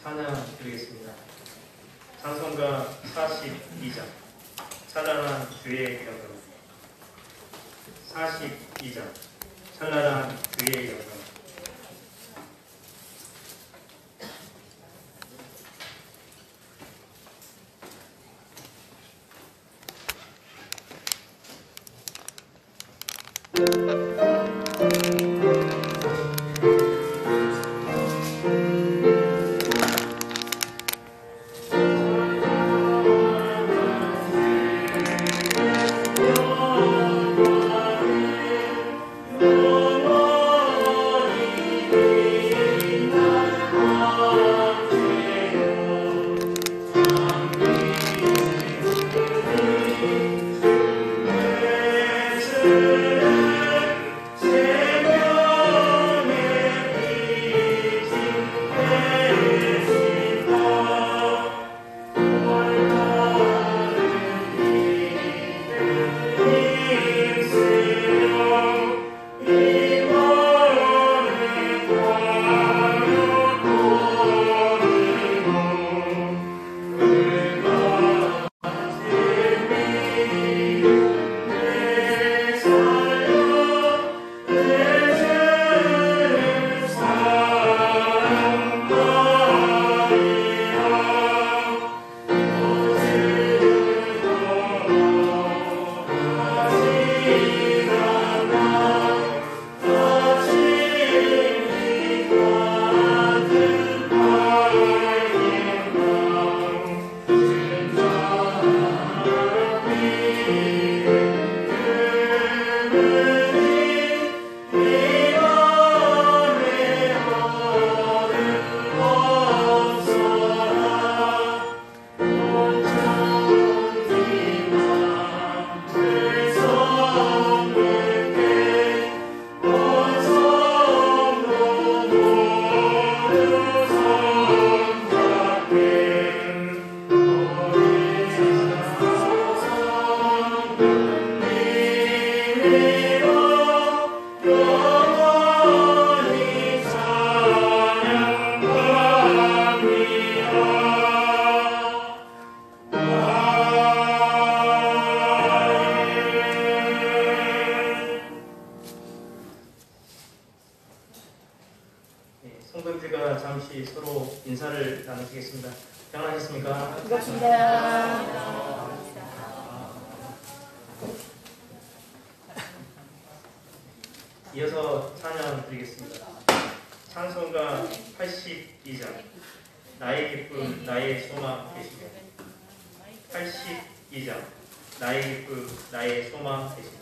찬양 드리겠습니다. 찬송가 42장 찬란한 주의 영광. 42장 찬란한 주의 영광. 성도님들과 잠시 서로 인사를 나누시겠습니다. 평안하셨습니까? 반갑습니다. 이어서 찬양 드리겠습니다. 찬송가 82장 나의 기쁨 나의 소망 되시며. 82장 나의 기쁨 나의 소망 되시며. 나의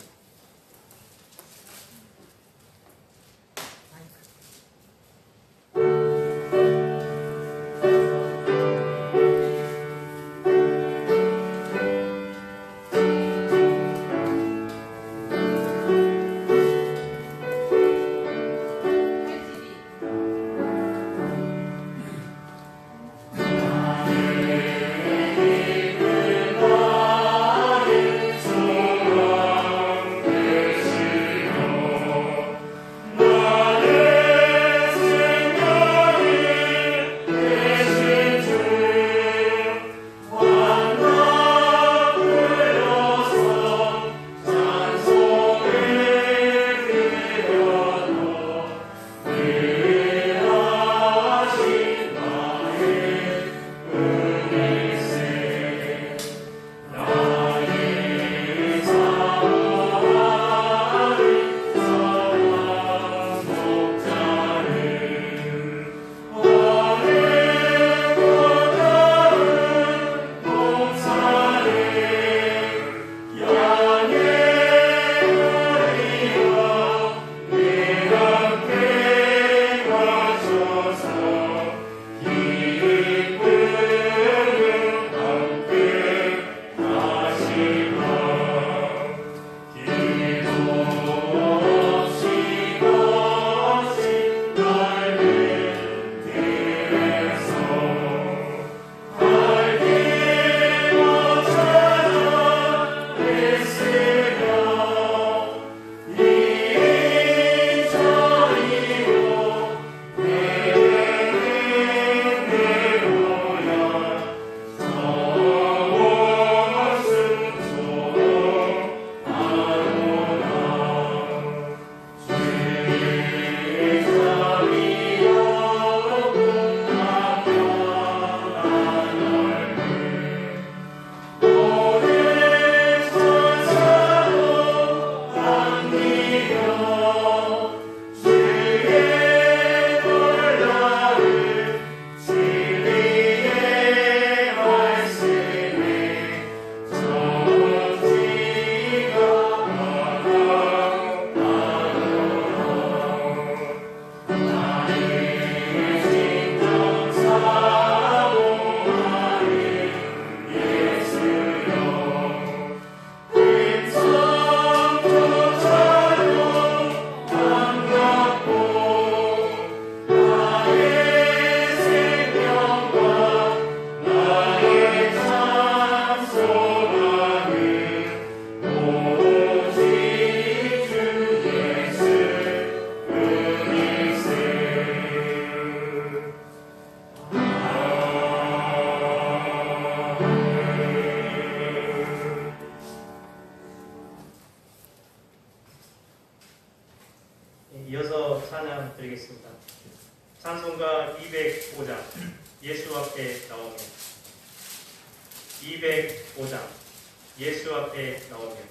205장 예수 앞에 나오면 205장 예수 앞에 나오면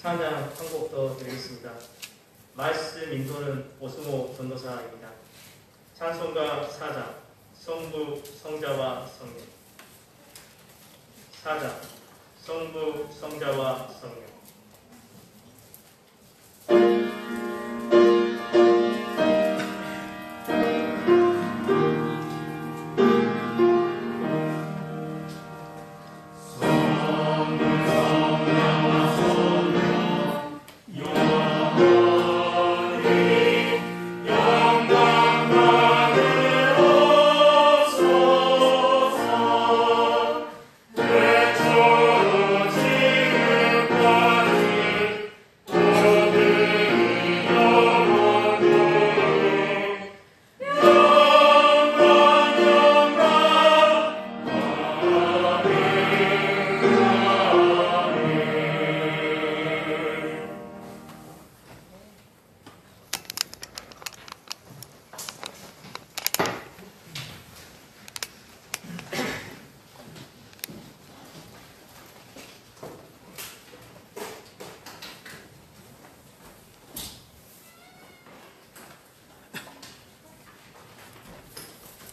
찬양 한 곡 더 드리겠습니다. 말씀 인도는 오승호 전도사입니다. 찬송가 4장 성부 성자와 성령 4장 성부 성자와 성령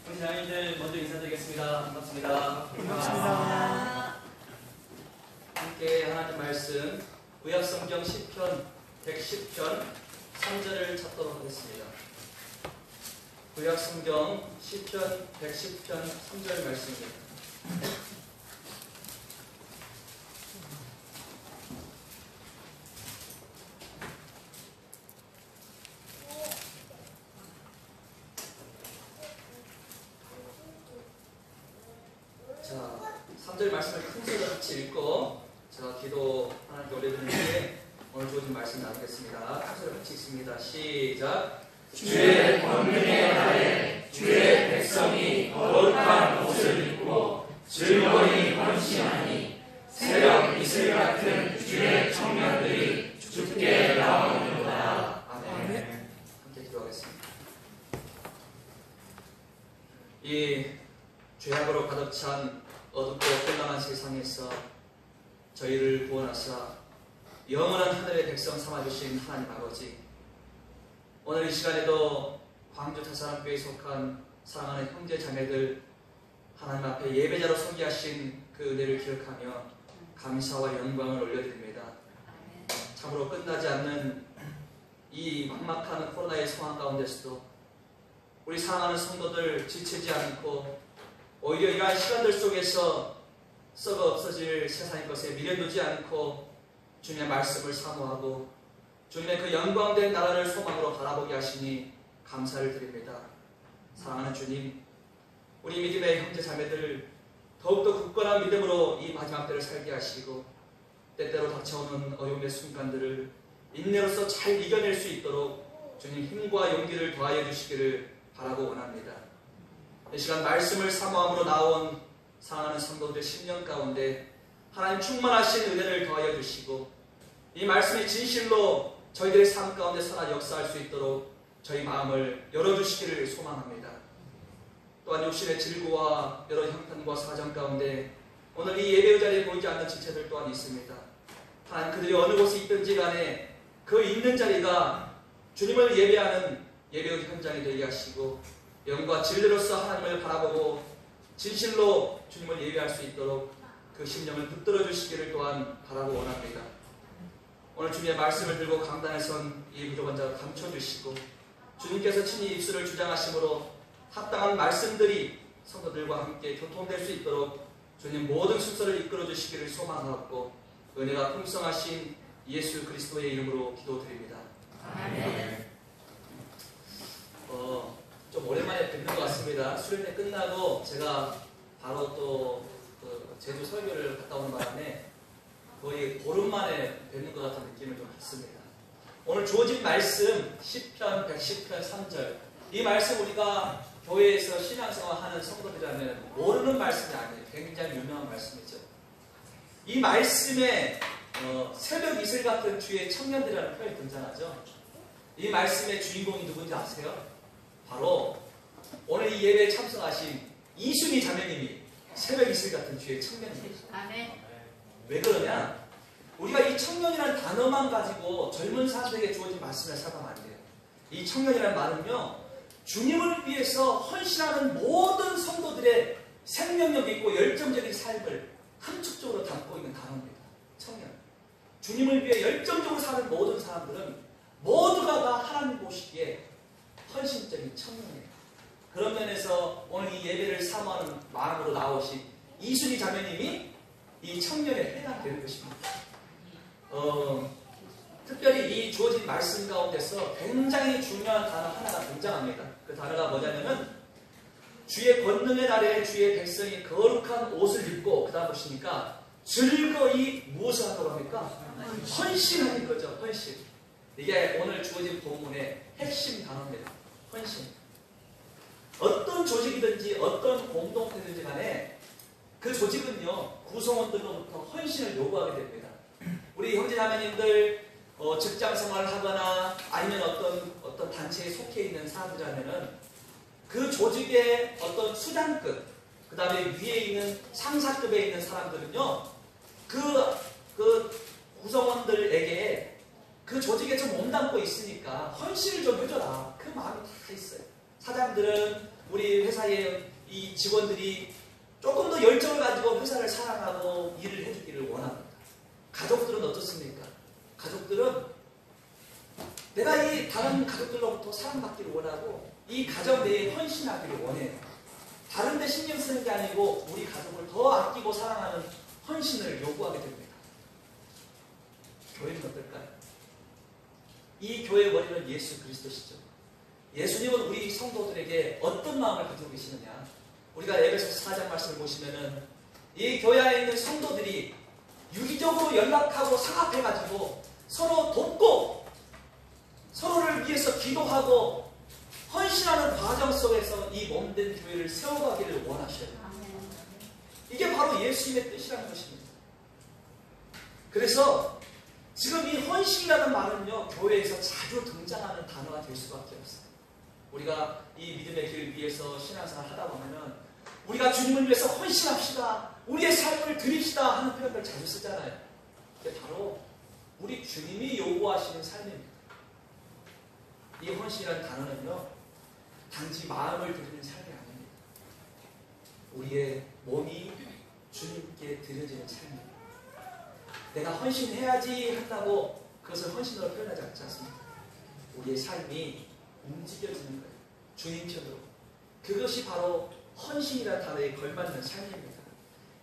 우리 장인들 먼저 인사드리겠습니다. 반갑습니다. 반갑습니다. 함께 하나님 말씀 구약성경 10편 110편 3절을 찾도록 하겠습니다. 구약성경 10편 110편 3절 말씀입니다. 자, 3절 말씀을 큰 소리로 같이 읽고 제가 기도 하나님께 올려드리는 뒤에 오늘 주어진 말씀 나누겠습니다. 큰 소리로 같이 읽습니다. 시작. 주의 권능의 날에 주의 백성이 거룩한 옷을 입고 즐거이 헌신하니 새벽 이슬 같은 주의 청년들이 주께 나오는도다. 아멘. 함께 기도하겠습니다. 이 죄악으로 가득 찬 어둡고 혼란한 세상에서 저희를 구원하사 영원한 하늘의 백성 삼아주신 하나님 아버지, 오늘 이 시간에도 광주 타사랑교회에 속한 사랑하는 형제 자매들 하나님 앞에 예배자로 서게 하신 그 은혜를 기억하며 감사와 영광을 올려드립니다. 참으로 끝나지 않는 이 막막한 코로나의 상황 가운데서도 우리 사랑하는 성도들 지치지 않고 오히려 이러한 시간들 속에서 썩어 없어질 세상의 것에 미련두지 않고 주님의 말씀을 사모하고 주님의 그 영광된 나라를 소망으로 바라보게 하시니 감사를 드립니다. 사랑하는 주님, 우리 믿음의 형제 자매들 더욱더 굳건한 믿음으로 이 마지막 때를 살게 하시고 때때로 닥쳐오는 어려움의 순간들을 인내로서 잘 이겨낼 수 있도록 주님 힘과 용기를 더하여 주시기를 바라고 원합니다. 이 시간 말씀을 사모함으로 나온 사랑하는 성도들의 심령 가운데 하나님 충만하신 은혜를 더하여 주시고 이 말씀이 진실로 저희들의 삶 가운데 살아 역사할 수 있도록 저희 마음을 열어주시기를 소망합니다. 또한 육신의 질고와 여러 형편과 사정 가운데 오늘 이 예배 자리에 보이지 않는 지체들 또한 있습니다. 한 그들이 어느 곳에 있든지 간에 그 있는 자리가 주님을 예배하는 예배 현장이 되게 하시고 영과 진리로서 하나님을 바라보고 진실로 주님을 예배할 수 있도록 그 심령을 붙들어 주시기를 또한 바라고 원합니다. 오늘 주님의 말씀을 들고 강단에 선 이 부족한 자를 감춰주시고 주님께서 친히 입술을 주장하심으로 합당한 말씀들이 성도들과 함께 교통될 수 있도록 주님 모든 순서를 이끌어 주시기를 소망하고 은혜가 풍성하신 예수 그리스도의 이름으로 기도드립니다. 아멘. 좀 오랜만에 뵙는 것 같습니다. 수련회 끝나고 제가 바로 또 제주 설교를 갔다 오는 바람에 거의 보름 만에 뵙는 것 같은 느낌을 좀 받습니다. 오늘 주어진 말씀 10편 110편 3절 이 말씀 우리가 교회에서 신앙생활하는 성도들이라면 모르는 말씀이 아니에요. 굉장히 유명한 말씀이죠. 이 말씀에 새벽 이슬 같은 주의 청년들이라는 표현이 등장하죠. 이 말씀의 주인공이 누군지 아세요? 바로 오늘 이 예배에 참석하신 이순희 자매님이 새벽 이슬 같은 주의 청년입니다. 아멘. 왜 그러냐? 우리가 이 청년이라는 단어만 가지고 젊은 사람들에게 주어진 말씀을 생각하면 안 돼요. 이 청년이라는 말은요, 주님을 위해서 헌신하는 모든 성도들의 생명력 있고 열정적인 삶을 함축적으로 담고 있는 단어입니다. 청년. 주님을 위해 열정적으로 사는 모든 사람들은 모두가 다 하나님 보시기에 헌신적인 청년이에요. 그런 면에서 오늘 이 예배를 사모하는 마음으로 나오신 이순희 자매님이 이 청년에 해당되는 것입니다. 특별히 이 주어진 말씀 가운데서 굉장히 중요한 단어 하나가 등장합니다. 그 단어가 뭐냐면은 주의 권능의 날에 주의 백성이 거룩한 옷을 입고 그 다음 보시니까 즐거이 무엇을 하라고 합니까? 헌신하는 거죠. 헌신. 이게 오늘 주어진 본문의 핵심 단어입니다. 헌신. 어떤 조직이든지 어떤 공동체든지 간에 그 조직은요 구성원들로부터 헌신을 요구하게 됩니다. 우리 형제자매님들 직장 생활을 하거나 아니면 어떤 단체에 속해 있는 사람들이라면은 그 조직의 어떤 수장급, 그 다음에 위에 있는 상사급에 있는 사람들은요 그 구성원들에게 그 조직에 좀 몸담고 있으니까 헌신을 좀 해줘라. 그 마음이 다 있어요. 사장들은 우리 회사의 이 직원들이 조금 더 열정을 가지고 회사를 사랑하고 일을 해주기를 원합니다. 가족들은 어떻습니까? 가족들은 내가 이 다른 가족들로부터 사랑받기를 원하고 이 가정 내에 헌신하기를 원해요. 다른 데 신경 쓰는 게 아니고 우리 가족을 더 아끼고 사랑하는 헌신을 요구하게 됩니다. 교회는 어떨까요? 이 교회의 머리는 예수 그리스도시죠. 예수님은 우리 성도들에게 어떤 마음을 가지고 계시느냐? 우리가 에베소서 4장 말씀을 보시면은 이 교회 안에 있는 성도들이 유기적으로 연락하고 상합해가지고 서로 돕고 서로를 위해서 기도하고 헌신하는 과정 속에서 이 몸된 교회를 세워가기를 원하셔요. 이게 바로 예수님의 뜻이라는 것입니다. 그래서 지금 이 헌신이라는 말은요 교회에서 자주 등장하는 단어가 될 수밖에 없어요. 우리가 이 믿음의 길 위해서 신앙생활을 하다 보면은 우리가 주님을 위해서 헌신합시다, 우리의 삶을 드립시다 하는 표현을 자주 쓰잖아요. 이게 바로 우리 주님이 요구하시는 삶입니다. 이 헌신이라는 단어는요 단지 마음을 드리는 삶이 아닙니다. 우리의 몸이 주님께 드려지는 삶입니다. 내가 헌신해야지 한다고 그것을 헌신으로 표현하지 않습니다. 우리의 삶이 움직여지는 거예요. 주님 편으로. 그것이 바로 헌신이라는 단어에 걸맞는 삶입니다.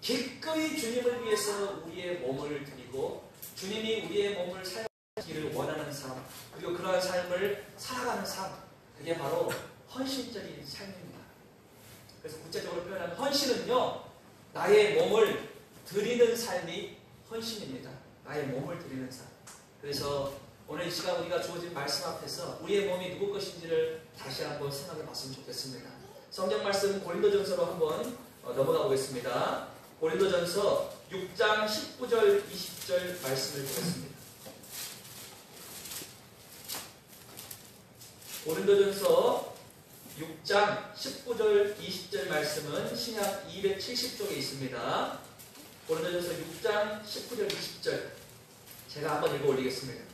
기꺼이 주님을 위해서 우리의 몸을 드리고 주님이 우리의 몸을 사용하기를 원하는 삶, 그리고 그러한 삶을 살아가는 삶, 그게 바로 헌신적인 삶입니다. 그래서 구체적으로 표현하면 헌신은요, 나의 몸을 드리는 삶이 헌신입니다. 나의 몸을 드리는 삶. 그래서 오늘 이 시간 우리가 주어진 말씀 앞에서 우리의 몸이 누구 것인지를 다시 한번 생각해 봤으면 좋겠습니다. 성경 말씀 고린도전서로 한번 넘어가 보겠습니다. 고린도전서 6장 19절 20절 말씀을 보겠습니다. 고린도전서 6장 19절 20절 말씀은 신약 270쪽에 있습니다. 고린도전서 6장 19절 20절 제가 한번 읽어 올리겠습니다.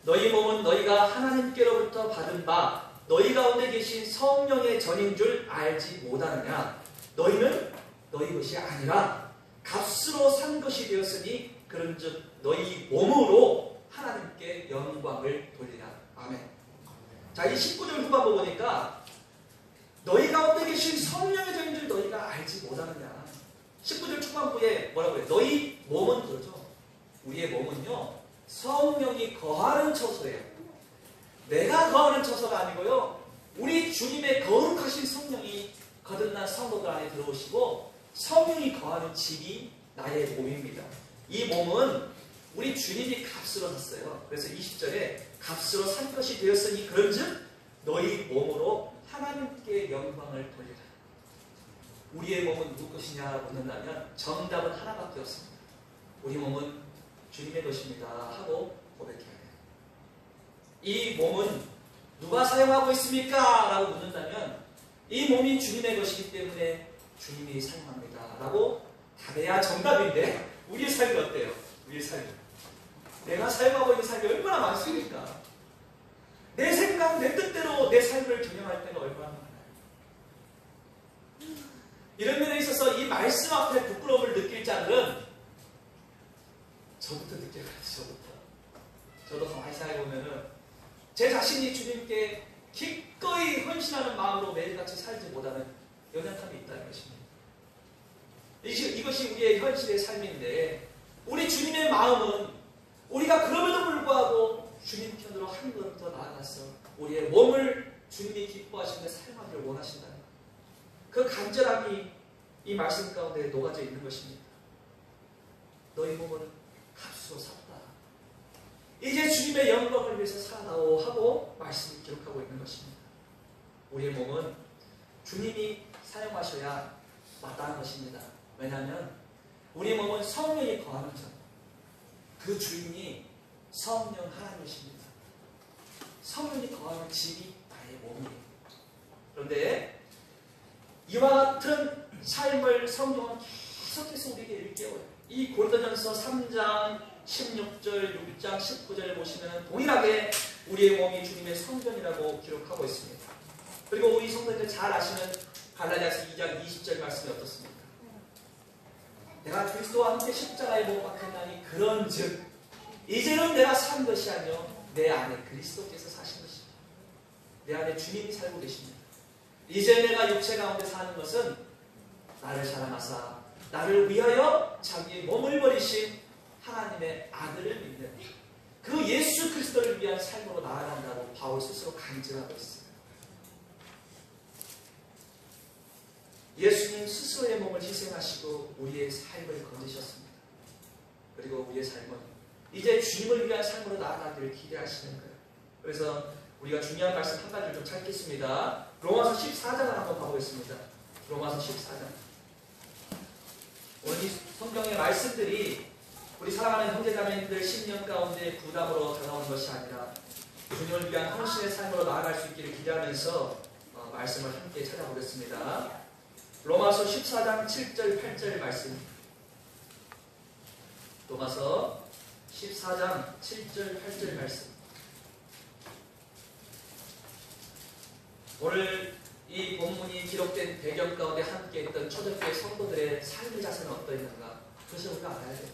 너희 몸은 너희가 하나님께로부터 받은 바 너희 가운데 계신 성령의 전인 줄 알지 못하느냐. 너희는 너희 것이 아니라 값으로 산 것이 되었으니 그런즉 너희 몸으로 하나님께 영광을 돌리라. 아멘. 자, 이 19절 후반부 보니까 너희 가운데 계신 성령의 전인 줄 너희가 알지 못하느냐. 19절 초반부에 뭐라고 해요? 너희 몸은 그러죠. 우리의 몸은요, 성령이 거하는 처소예요. 내가 거하는 처소가 아니고요, 우리 주님의 거룩하신 성령이 거듭난 성도들 안에 들어오시고 성령이 거하는 집이 나의 몸입니다. 이 몸은 우리 주님이 값으로 샀어요. 그래서 20절에 값으로 산 것이 되었으니 그런즉 너희 몸으로 하나님께 영광을 돌리라. 우리의 몸은 누구 것이냐 묻는다면 정답은 하나밖에 없습니다. 우리 몸은 주님의 것입니다 하고 고백해야 돼요. 이 몸은 누가 사용하고 있습니까? 라고 묻는다면 이 몸이 주님의 것이기 때문에 주님이 사용합니다 라고 답해야 정답인데 우리의 삶이 어때요? 우리의 삶이 내가 사용하고 있는 삶이 얼마나 많습니까? 내 생각, 내 뜻대로 내 삶을 경영할 때가 얼마나 많아요. 이런 면에 있어서 이 말씀 앞에 부끄러움을 느낄 자들은 저부터 느껴야죠. 저도 가만히 생각해보면은 제 자신이 주님께 기꺼이 헌신하는 마음으로 매일같이 살지 못하는 연약함이 있다는 것입니다. 이것이 우리의 현실의 삶인데 우리 주님의 마음은 우리가 그럼에도 불구하고 주님 편으로 한 걸음 더 나아가서 우리의 몸을 주님이 기뻐하시는 데 사용하기를 원하신다는 그 간절함이 이 말씀 가운데 녹아져 있는 것입니다. 너희 몸은 값으로 샀다. 이제 주님의 영광을 위해서 살아나오 하고 말씀을 기록하고 있는 것입니다. 우리의 몸은 주님이 사용하셔야 마땅한 것입니다. 왜냐하면 우리의 몸은 성령이 거하는 점, 그 주인이 성령 하나님이십니다. 성령이 거하는 집이 나의 몸이에요. 그런데 이와 같은 삶을 성경은 계속해서 우리에게 일깨워요. 이 고린도전서 3장 16절, 6장 19절을 보시면 동일하게 우리의 몸이 주님의 성전이라고 기록하고 있습니다. 그리고 우리 성도님들 잘 아시는 갈라디아서 2장 20절 말씀이 어떻습니까? 내가 그리스도와 함께 십자가에 못 박혔나니 그런즉 이제는 내가 산 것이 아니요 내 안에 그리스도께서 사신 것입니다. 내 안에 주님이 살고 계십니다. 이제 내가 육체 가운데 사는 것은 나를 사랑하사 나를 위하여 자기의 몸을 버리신 하나님의 아들을 믿는 그 예수 그리스도를 위한 삶으로 나아간다고 바울 스스로 간증하고 있습니다. 예수님 스스로의 몸을 희생하시고 우리의 삶을 건지셨습니다. 그리고 우리의 삶은 이제 주님을 위한 삶으로 나아가기를 기대하시는 거예요. 그래서 우리가 중요한 말씀 한 가지를 좀 찾겠습니다. 로마서 14장을 한번 가보겠습니다. 로마서 14장. 오늘 이 성경의 말씀들이 우리 사랑하는 형제자매님들 10년 가운데 부담으로 다가오는 것이 아니라 주님을 위한 헌신의 삶으로 나아갈 수 있기를 기대하면서 말씀을 함께 찾아보겠습니다. 로마서 14장 7절 8절 말씀. 로마서 14장 7절 8절 말씀. 오늘 이 본문이 기록된 배경 가운데 함께했던 초대교회 성도들의 삶의 자세는 어떠했는가? 그것을 우리가 알아야 돼요.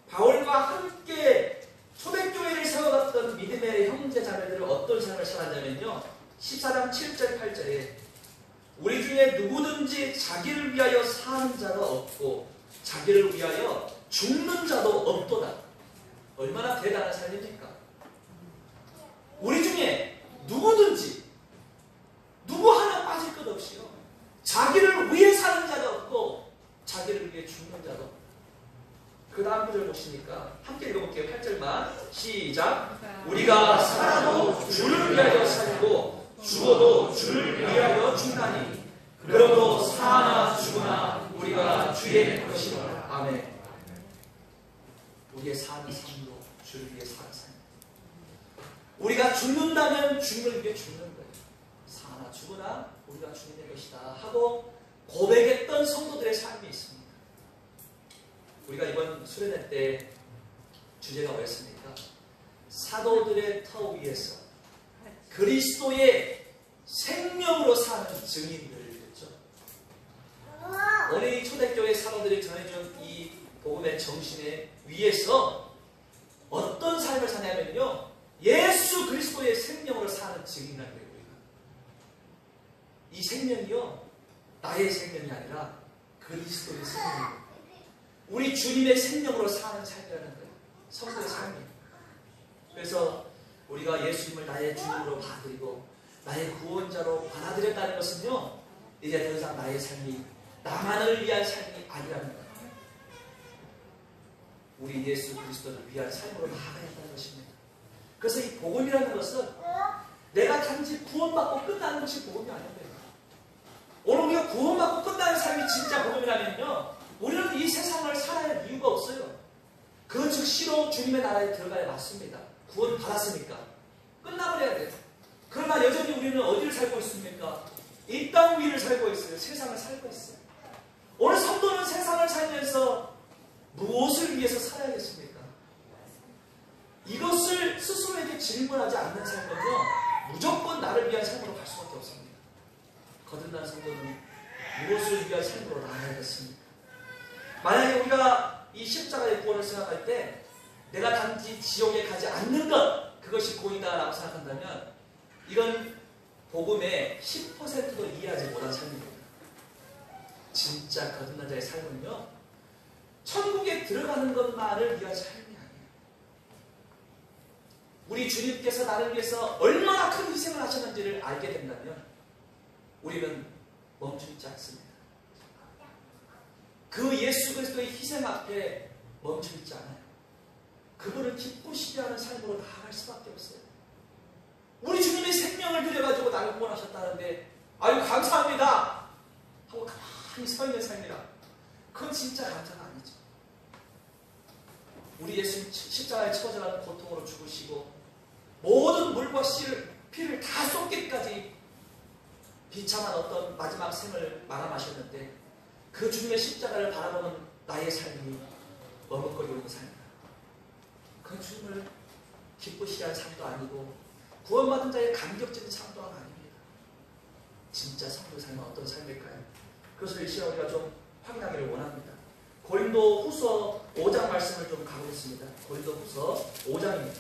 바울과 함께 초대교회를 세워갔던 믿음의 형제 자매들은 어떤 삶을 살았냐면요, 14장 7절 8절에 우리 중에 누구든지 자기를 위하여 사는 자가 없고 자기를 위하여 죽는 자도 없도다. 얼마나 대단한 삶입니까? 우리 중에 누구든지 누구 하나 빠질 것 없이요, 자기를 위해 사는 자도 없고 자기를 위해 죽는 자도 없고. 그 다음 구절 보시니까 함께 읽어볼게요. 8절만 시작. 우리가 살아도 주를 위하여 살고 죽어도 주를 위하여 죽나니 그러므로 사나 죽으나 우리가 주의 것이라. 아멘. 우리의 삶이 삶으로 주를 위해 사는 삶. 우리가 죽는다면 주님을 위해 죽는 거예요. 사나 죽으나 우리가 주님의 것이다 하고 고백했던 성도들의 삶이 있습니다. 우리가 이번 수련회 때 주제가 뭐였습니까? 사도들의 터 위에서 그리스도의 생명으로 사는 증인들이었죠. 오늘 이 초대교회 사도들이 전해준 이 복음의 정신에 위에서 어떤 삶을 사냐면요, 예수 그리스도의 생명으로 사는 증인이라는 거예요. 이 생명이요, 나의 생명이 아니라 그리스도의 생명이에요. 우리 주님의 생명으로 사는 삶이라는 거예요. 성도의 삶이. 그래서 우리가 예수님을 나의 주님으로 받아들이고 나의 구원자로 받아들였다는 것은요, 이제 더 이상 나의 삶이 나만을 위한 삶이 아니라는 거예요. 우리 예수 그리스도를 위한 삶으로 나아가야 한다는 것입니다. 그래서 이 복음이라는 것은 내가 단지 구원받고 끝나는 것이 복음이 아닙니다. 오늘 우리가 구원받고 끝나는 삶이 진짜 복음이라면요, 우리는 이 세상을 살아야 할 이유가 없어요. 그 즉시로 주님의 나라에 들어가야 맞습니다. 구원 받았으니까 끝나버려야 돼요. 그러나 여전히 우리는 어디를 살고 있습니까? 이 땅 위를 살고 있어요. 세상을 살고 있어요. 오늘 성도는 세상을 살면서 무엇을 위해서 살아야겠습니까? 이것을 스스로에게 질문하지 않는 삶은요, 무조건 나를 위한 삶으로 갈 수밖에 없습니다. 거듭난 성도는 무엇을 위한 삶으로 나아야겠습니까? 만약에 우리가 이 십자가의 구원을 생각할 때 내가 단지 지옥에 가지 않는 것, 그것이 구원이다라고 생각한다면 이건 복음의 10%도 이해하지 못한 삶입니다. 진짜 거듭난 자의 삶은요, 천국에 들어가는 것만을 위한 삶이 아니에요. 우리 주님께서 나를 위해서 얼마나 큰 희생을 하셨는지를 알게 된다면 우리는 멈추지 않습니다. 그 예수 그리스도의 희생 앞에 멈춰있지 않아요. 그분을 기쁘시게 하는 삶으로 나아갈 수밖에 없어요. 우리 주님의 생명을 들여가지고 나를 구원하셨다는데 아유 감사합니다 하고 가만히 서 있는 삶이라, 그건 진짜 감사가 아니죠. 우리 예수님 십자가에 처절한 고통으로 죽으시고 모든 물과 피를 다 쏟기까지 비참한 어떤 마지막 생을 마감하셨는데 그 주님의 십자가를 바라보는 나의 삶이 머뭇거리고 있는 삶이다. 그 주님을 기쁘시게 할 삶도 아니고 구원받은 자의 감격적인 삶도 아닙니다. 진짜 성도의 삶은 어떤 삶일까요? 그것을 이 시간 우리가 좀 확인하기를 원합니다. 고린도 후서 5장 말씀을 좀 가보겠습니다. 고린도 후서 5장입니다.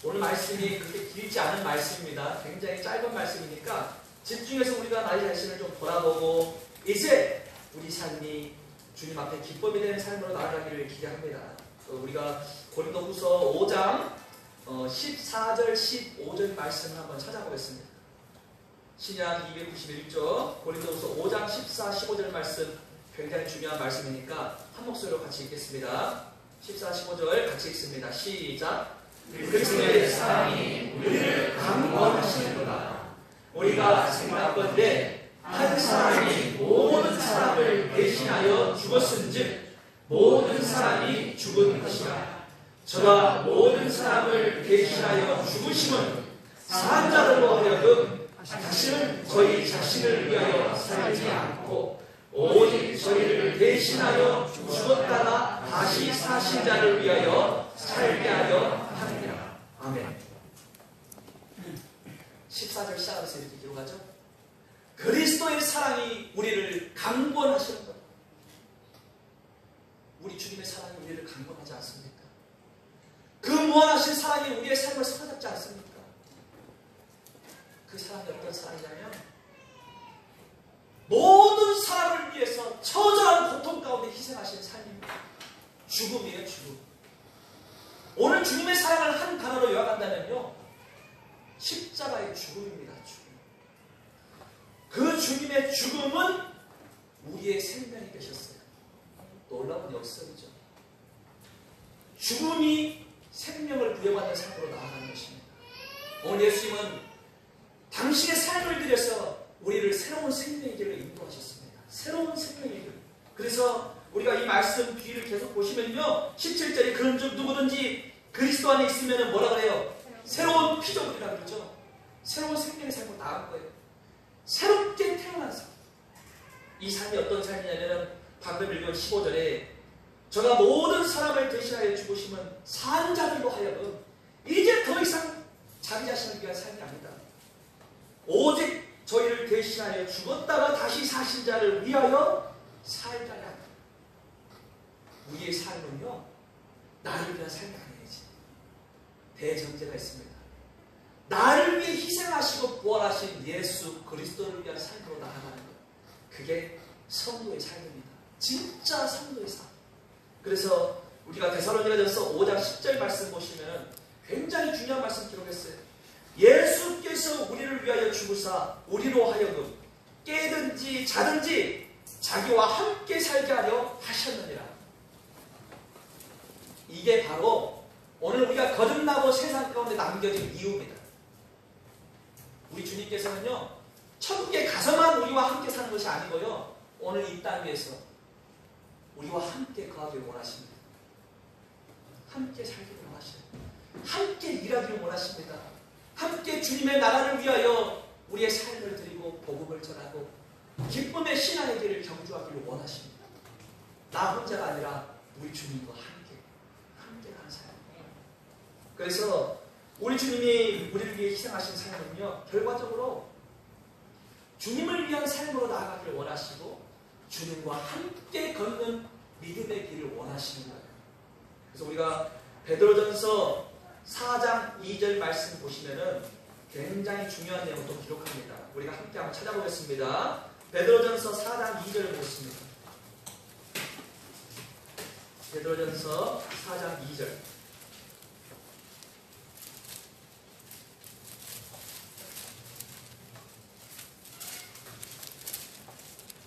오늘 말씀이 그렇게 길지 않은 말씀입니다. 굉장히 짧은 말씀이니까 집중해서 우리가 나의 자신을 좀 돌아보고 이제 우리 삶이 주님 앞에 기쁨이 되는 삶으로 나아가기를 기대합니다. 우리가 고린도 후서 5장 14절 15절 말씀을 한번 찾아보겠습니다. 신약 291쪽 고린도 후서 5장 14, 15절 말씀 굉장히 중요한 말씀이니까 한 목소리로 같이 읽겠습니다. 14, 15절 같이 읽습니다. 시작. 그리스도의 사랑이 우리를 강권하시는구나. 우리가 생각건대 한 사람이 모든 사람을 대신하여 죽었은즉 모든 사람이 죽은 것이라. 저가 모든 사람을 대신하여 죽으심은 산 자들로 하여금 다시는 저희 자신을 위하여 살지 않고 오직 저희를 대신하여 죽었다가 다시 사신 자를 위하여 살게 하려 합니다. 아멘. 14절 시작해서 이렇게 기록하죠. 그리스도의 사랑이 우리를 강권하시는 것. 우리 주님의 사랑이 우리를 강권하지 않습니까? 그 무한하신 사랑이 우리의 삶을 사로잡지 않습니까? 그 사랑이 어떤 사랑이냐면 모든 사람을 위해서 처절한 고통 가운데 희생하신 삶입니다. 죽음이에요, 죽음. 오늘 주님의 사랑을 한 단어로 요약한다면요, 십자가의 죽음입니다. 죽음. 그 주님의 죽음은 우리의 생명이 되셨어요. 놀라운 역설이죠. 죽음이 생명을 부여받는 삶으로 나아가는 것입니다. 오늘 예수님은 당신의 삶을 들여서 우리를 새로운 생명의 길로 인도하셨습니다. 새로운 생명의 길. 그래서 우리가 이 말씀 뒤를 계속 보시면요, 17절에 그런즉 누구든지 그리스도 안에 있으면 뭐라 그래요? 새로운 피조물이라고 그러죠. 새로운 생명의 삶으로 나아갈 거예요. 새롭게 태어난 삶. 이 삶이 어떤 삶이냐면 방금 읽은 15절에 저가 모든 사람을 대신하여 죽으심은 산 자들로 하여금 이제 더 이상 자기 자신을 위한 삶이 아니다. 오직 저희를 대신하여 죽었다가 다시 사신 자를 위하여 살자야. 우리의 삶은요, 나를 위한 삶이 아니지. 대전제가 있습니다. 나를 위해 희생하시고 부활하신 예수 그리스도를 위한 삶으로 나아가는 것. 그게 성도의 삶입니다. 진짜 성도의 삶. 그래서 우리가 데살로니가전서 5장 10절 말씀 보시면 굉장히 중요한 말씀 기록했어요. 예수께서 우리를 위하여 죽으사 우리로 하여금 깨든지 자든지 자기와 함께 살게 하려 하셨느니라. 이게 바로 오늘 우리가 거듭나고 세상 가운데 남겨진 이유입니다. 우리 주님께서는요, 천국에 가서만 우리와 함께 사는 것이 아니고요, 오늘 이 땅 위에서 우리와 함께 거하기를 원하십니다. 함께 살기를 원하십니다. 함께 일하기를 원하십니다. 함께 주님의 나라를 위하여 우리의 삶을 드리고 복음을 전하고 기쁨의 신앙의 길을 경주하기를 원하십니다. 나 혼자가 아니라 우리 주님과 함께 가는 삶이에요. 그래서 우리 주님이 우리를 위해 희생하신 삶은요, 결과적으로 주님을 위한 삶으로 나아가기를 원하시고 주님과 함께 걷는 믿음의 길을 원하시는 거예요. 그래서 우리가 베드로전서 4장 2절 말씀 보시면은 굉장히 중요한 내용을 또 기록합니다. 우리가 함께 한번 찾아보겠습니다. 베드로전서 4장 2절 보겠습니다. 베드로전서 4장 2절.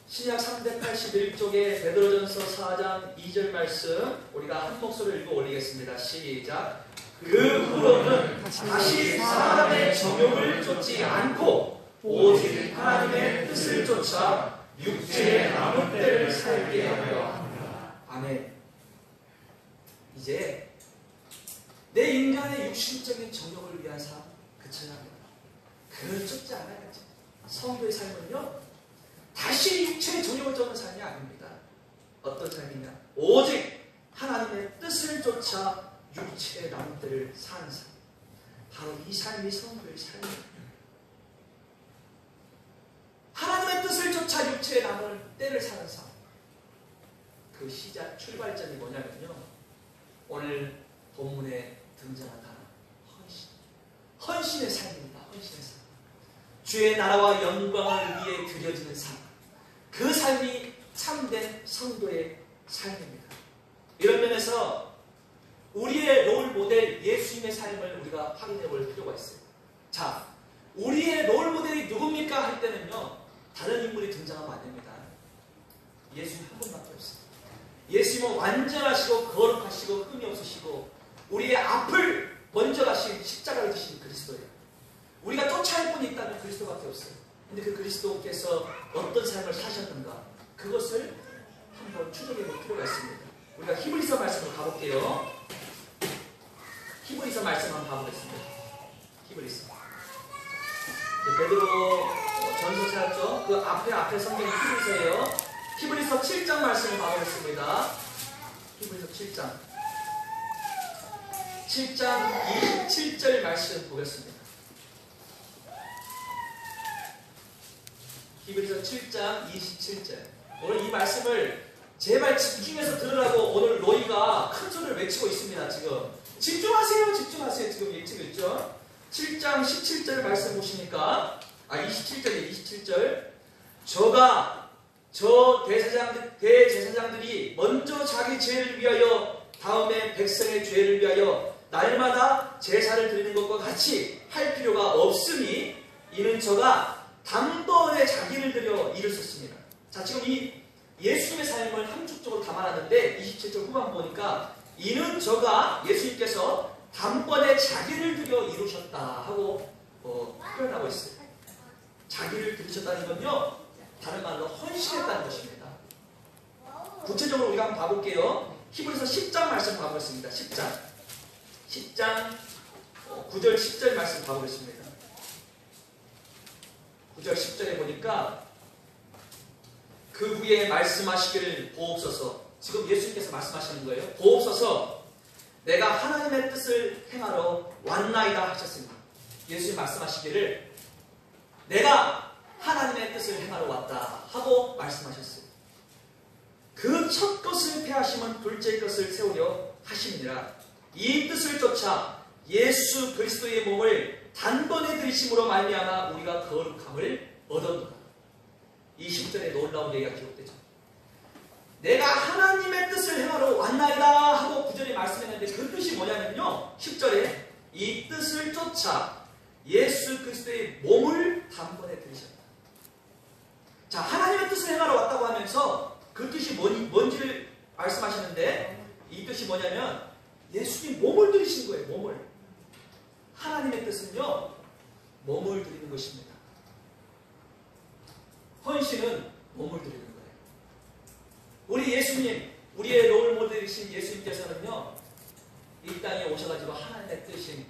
신약 381쪽에 베드로전서 4장 2절 말씀 우리가 한 목소리를 읽어 올리겠습니다. 시작. 그 후로는 다시 사람의 정욕을 쫓지 않고 오직 하나님의 뜻을 쫓아 육체의 남은 때를 살게 하려 합니다. 아멘. 이제 내 인간의 육신적인 정욕을 위한 삶 그쳐야 합니다. 그걸 쫓지 않아야지. 성도의 삶은요, 다시 육체의 정욕을 쫓는 삶이 아닙니다. 어떤 삶이냐? 오직 하나님의 뜻을 쫓아 육체의 남은 때를 사는 삶. 바로 이 삶이 성도의 삶입니다. 하나님의 뜻을 쫓아 육체의 남은 때를 사는 삶. 그 시작, 출발점이 뭐냐면요, 오늘 본문에 등장한 단어, 헌신. 헌신의 삶입니다. 헌신의 삶. 주의 나라와 영광을 위해 드려지는 삶. 그 삶이 참된 성도의 삶입니다. 이런 면에서 우리의 롤 모델 예수님의 삶을 우리가 확인해 볼 필요가 있어요. 자, 우리의 롤 모델이 누굽니까 할 때는요, 다른 인물이 등장하면 안 됩니다. 예수님 한 분밖에 없어요. 예수님은 완전하시고 거룩하시고 흠이 없으시고 우리의 앞을 먼저 가신 십자가를 지신 그리스도예요. 우리가 쫓아할 분이 있다면 그리스도밖에 없어요. 근데 그 그리스도께서 어떤 삶을 사셨는가, 그것을 한번 추적해 볼 필요가 있습니다. 우리가 히브리서 말씀으로 가볼게요. 히브리서 말씀 한번 가보겠습니다. 히브리서. 베드로 전서 찾았죠? 그 앞에 성경이 히브리서예요. 히브리서 7장 말씀을 가보겠습니다. 히브리서 7장 27절 말씀 보겠습니다. 히브리서 7장 27절. 오늘 이 말씀을 제발 집중해서 들으라고 오늘 로이가 큰 소리를 외치고 있습니다. 지금 집중하세요. 집중하세요. 지금 외치고 있죠. 7장 17절 말씀 보시니까 27절이에요. 27절. 저 대제사장들이 먼저 자기 죄를 위하여 다음에 백성의 죄를 위하여 날마다 제사를 드리는 것과 같이 할 필요가 없으니 이는 저가 단번에 자기를 들여 일을 썼습니다. 자, 지금 이 예수님의 삶을 함축적으로 담아놨는데 27절 후반 보니까 이는 저가 예수님께서 단번에 자기를 들여 이루셨다 하고 표현하고 있어요. 자기를 들이셨다는 건요, 다른 말로 헌신했다는 것입니다. 구체적으로 우리가 한번 봐볼게요. 히브리서 10장 말씀 봐보겠습니다. 10장 9절 10절 말씀 봐보겠습니다. 9절 10절에 보니까 그 후에 말씀하시기를 보옵소서. 지금 예수님께서 말씀하시는 거예요. 보옵소서 내가 하나님의 뜻을 행하러 왔나이다 하셨습니다. 예수님 말씀하시기를 내가 하나님의 뜻을 행하러 왔다 하고 말씀하셨어요. 그 첫 것을 폐하시면 둘째 것을 세우려 하심이니라. 이 뜻을 쫓아 예수 그리스도의 몸을 단번에 들이심으로 말미암아 우리가 거룩함을 얻었노라. 20절에 놀라운 얘기가 기록되죠. 내가 하나님의 뜻을 행하러 왔나이다 하고 9절에 말씀했는데 그 뜻이 뭐냐면요, 10절에 이 뜻을 쫓아 예수 그리스도의 몸을 단번에 들이셨다. 자, 하나님의 뜻을 행하러 왔다고 하면서 그 뜻이 뭔지를 말씀하시는데 이 뜻이 뭐냐면 예수님 몸을 들이신 거예요. 몸을. 하나님의 뜻은요, 몸을 드리는 것입니다. 헌신은 몸을 드리는 거예요. 우리 예수님, 우리의 롤 모델이신 예수님께서는요, 이 땅에 오셔가지고 하나님의 뜻인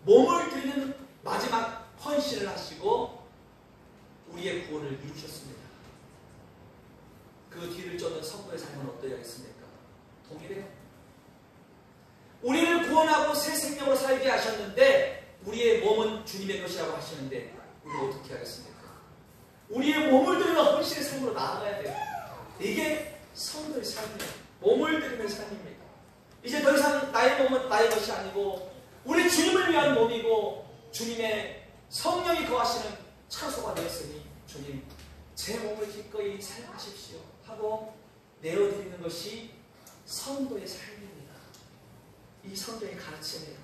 몸을 드리는 마지막 헌신을 하시고 우리의 구원을 이루셨습니다. 그 뒤를 쫓는 성도의 삶은 어떠하겠습니까? 동일해요. 우리를 구원하고 새 생명으로 살게 하셨는데 우리의 몸은 주님의 것이라고 하시는데 우리 어떻게 하겠습니까? 우리의 몸을 드리는 헌신의 삶으로 나아가야 돼요. 이게 성도의 삶이에요. 몸을 드리는 삶입니다. 이제 더 이상 나의 몸은 나의 것이 아니고 우리 주님을 위한 몸이고 주님의 성령이 거하시는 처소가 되었으니 주님 제 몸을 기꺼이 사용하십시오 하고 내어드리는 것이 성도의 삶입니다. 이 성경의 가르침이에요.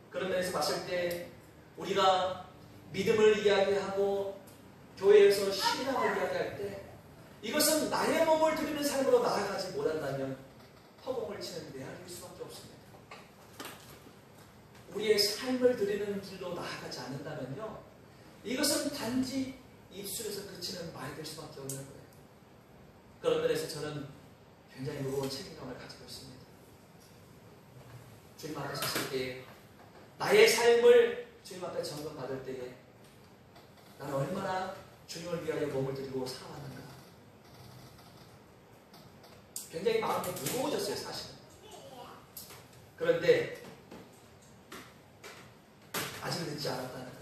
그런 면에서 봤을 때 우리가 믿음을 이야기하고 교회에서 신앙을 이야기할 때 이것은 나의 몸을 드리는 삶으로 나아가지 못한다면 허공을 치는 메아리일 수밖에 없습니다. 우리의 삶을 드리는 길로 나아가지 않는다면요, 이것은 단지 입술에서 그치는 말이 될 수밖에 없는 거예요. 그런 면에서 저는 굉장히 무거운 책임감을 가지고 있습니다. 주님 앞에 섰을 때에 나의 삶을 주님 앞에 점검받을 때에 나는 얼마나 주님을 위하여 몸을 드리고 살아왔는가. 굉장히 마음이 무거워졌어요, 사실은. 그런데 아직 늦지 않았다는 거예요.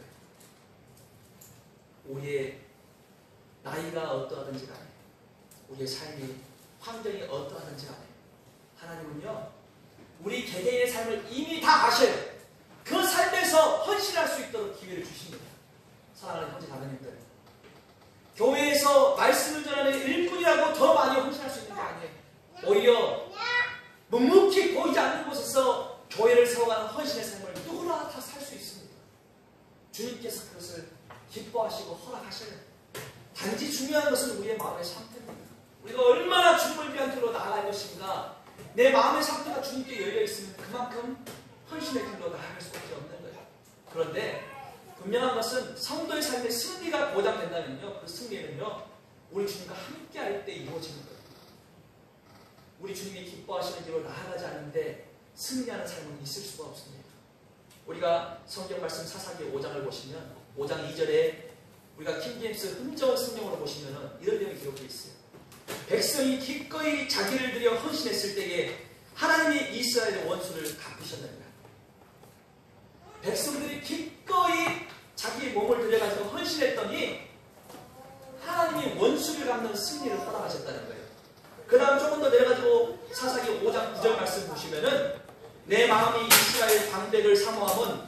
우리의 나이가 어떠하든지 간에, 우리의 삶이, 환경이 어떠하든지 간에 하나님은요, 우리 개개인의 삶을 이미 다 아셔요. 그 삶에서 헌신할 수 있도록 기회를 주십니다. 사랑하는 형제 자매님들, 교회에서 말씀을 전하는 일꾼이라고 더 많이 헌신할 수 있는 게 아니에요. 오히려 묵묵히 보이지 않는 곳에서 교회를 세워가는 헌신의 삶을 누구나 다 살 수 있습니다. 주님께서 그것을 기뻐하시고 허락하셔요. 단지 중요한 것은 우리의 마음의 상태입니다. 우리가 얼마나 주님을 위한 길로 나아갈 것인가, 내 마음의 상태가 주님께 열려있으면 그만큼 헌신의 길로 나아갈 수밖에 없는 거예요. 그런데 분명한 것은 성도의 삶의 승리가 보장된다면요, 그 승리는요, 우리 주님과 함께 할 때 이루어지는 거예요. 우리 주님이 기뻐하시는 길로 나아가지 않는데 승리하는 삶은 있을 수가 없습니다. 우리가 성경 말씀 사사기 5장을 보시면 5장 2절에 우리가 킹제임스 흥저운 성경으로 보시면 이런 내용이 기록되어 있어요. 백성이 기꺼이 자기를 들여 헌신했을 때에 하나님이 이스라엘의 원수를 갚으셨느니라. 백성들이 기꺼이 자기 몸을 들여가지고 헌신했더니 원수를 갚는 승리를 허락하셨다는 거예요. 그 다음 조금 더 내려가지고 사사기 5장 9절 말씀 보시면은 내 마음이 이스라엘 방백을 사모함은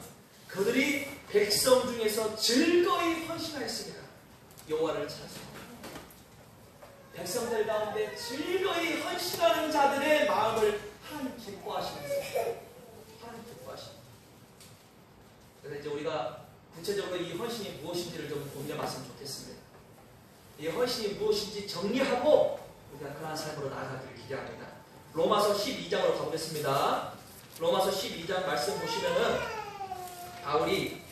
그들이 백성 중에서 즐거이 헌신하였으니라. 여호와를 찬송하라. 백성들 가운데 즐거이 헌신하는 자들의 마음을 하나님 기뻐하시면서 하나님 기뻐하십니다. 그래서 이제 우리가 구체적으로 이 헌신이 무엇인지를 좀 고민해 봤으면 좋겠습니다. 이 헌신이 무엇인지 정리하고 우리가 그러한 삶으로 나아가기를 기대합니다. 로마서 12장으로 가보겠습니다. 로마서 12장 말씀 보시면은 바울이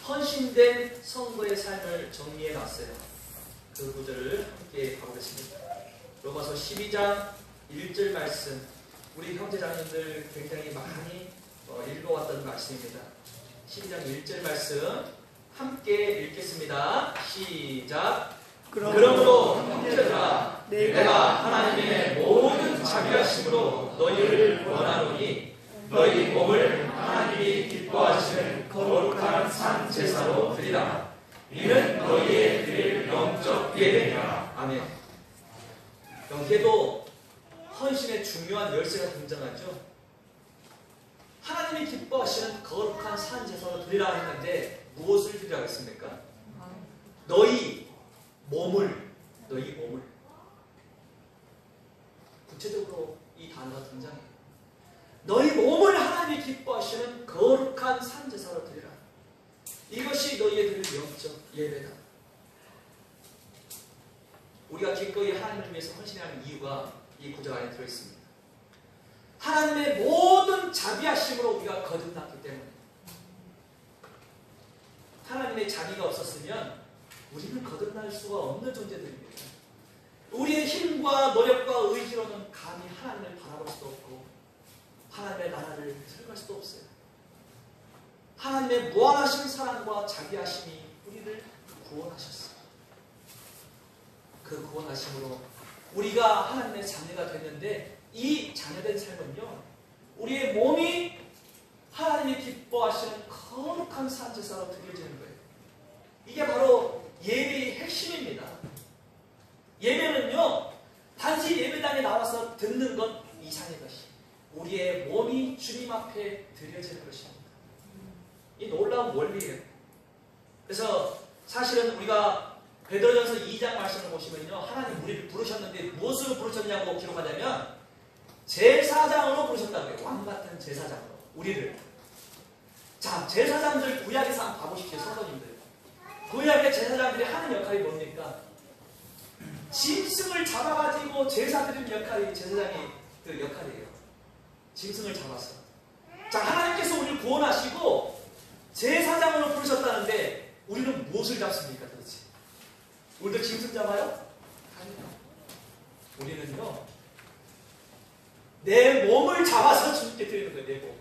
헌신된 성도의 삶을 정리해 놨어요. 그 구절을 함께 가보겠습니다. 로마서 12장 1절 말씀, 우리 형제자매님들 굉장히 많이 읽어왔던 말씀입니다. 12장 1절 말씀 함께 읽겠습니다. 시작. 그러므로 형제들아, 내가 하나님의 모든 자비하심으로 너희를 원하노니 너희 몸을 하나님이 기뻐하시는 거룩한 산 제사로 드리라. 이는 너희의 드릴 영적 예배니라. 아멘. 여기에도 헌신의 중요한 열쇠가 등장하죠. 하나님이 기뻐하시는 거룩한 산 제사로 드리라 했는데 무엇을 드리라고 했습니까? 너희 몸을 구체적으로 이 단어가 등장해요. 너희 몸을 하나님이 기뻐하시는 거룩한 산 제사로 드리라. 이것이 너희의 드릴 영적 예배다. 우리가 기꺼이 하나님을 위해서 헌신하는 이유가 이 구절 안에 들어있습니다. 하나님의 모든 자비하심으로 우리가 거듭났기 때문에, 하나님의 자비가 없었으면 우리는 거듭날 수가 없는 존재들입니다. 우리의 힘과 노력과 의지로는 감히 하나님을 바라볼 수도 없고 하나님의 나라를 들어갈 수도 없어요. 하나님의 무한하신 사랑과 자비하심이 우리를 구원하셨어요. 그 구원하심으로 우리가 하나님의 자녀가 됐는데, 이 자녀된 삶은요, 우리의 몸이 하나님이 기뻐하시는 거룩한 산제사로 드려지는 거예요. 이게 바로 예배의 핵심입니다. 예배는요, 단지 예배당에 나와서 듣는 것 이상의 것이 우리의 몸이 주님 앞에 드려지는 것입니다. 이 놀라운 원리예요. 그래서 사실은 우리가 베드로전서 2장 말씀을 보시면요, 하나님 우리를 부르셨는데 무엇으로 부르셨냐고 기록하자면 제사장으로 부르셨다고요. 왕같은 제사장으로 우리를. 자, 제사장들 구약에서 한번 봐보십시오. 성도님들, 구약의 제사장들이 하는 역할이 뭡니까? 짐승을 잡아가지고 제사 드리는 역할이 제사장의 그 역할이에요. 짐승을 잡아서. 자, 하나님께서 우리를 구원하시고 제사장으로 부르셨다는데 우리는 무엇을 잡습니까 도대체? 우리도 짐승 잡아요? 아니요. 우리는요, 내 몸을 잡아서 주님께 드리는 거예요. 내 몸을.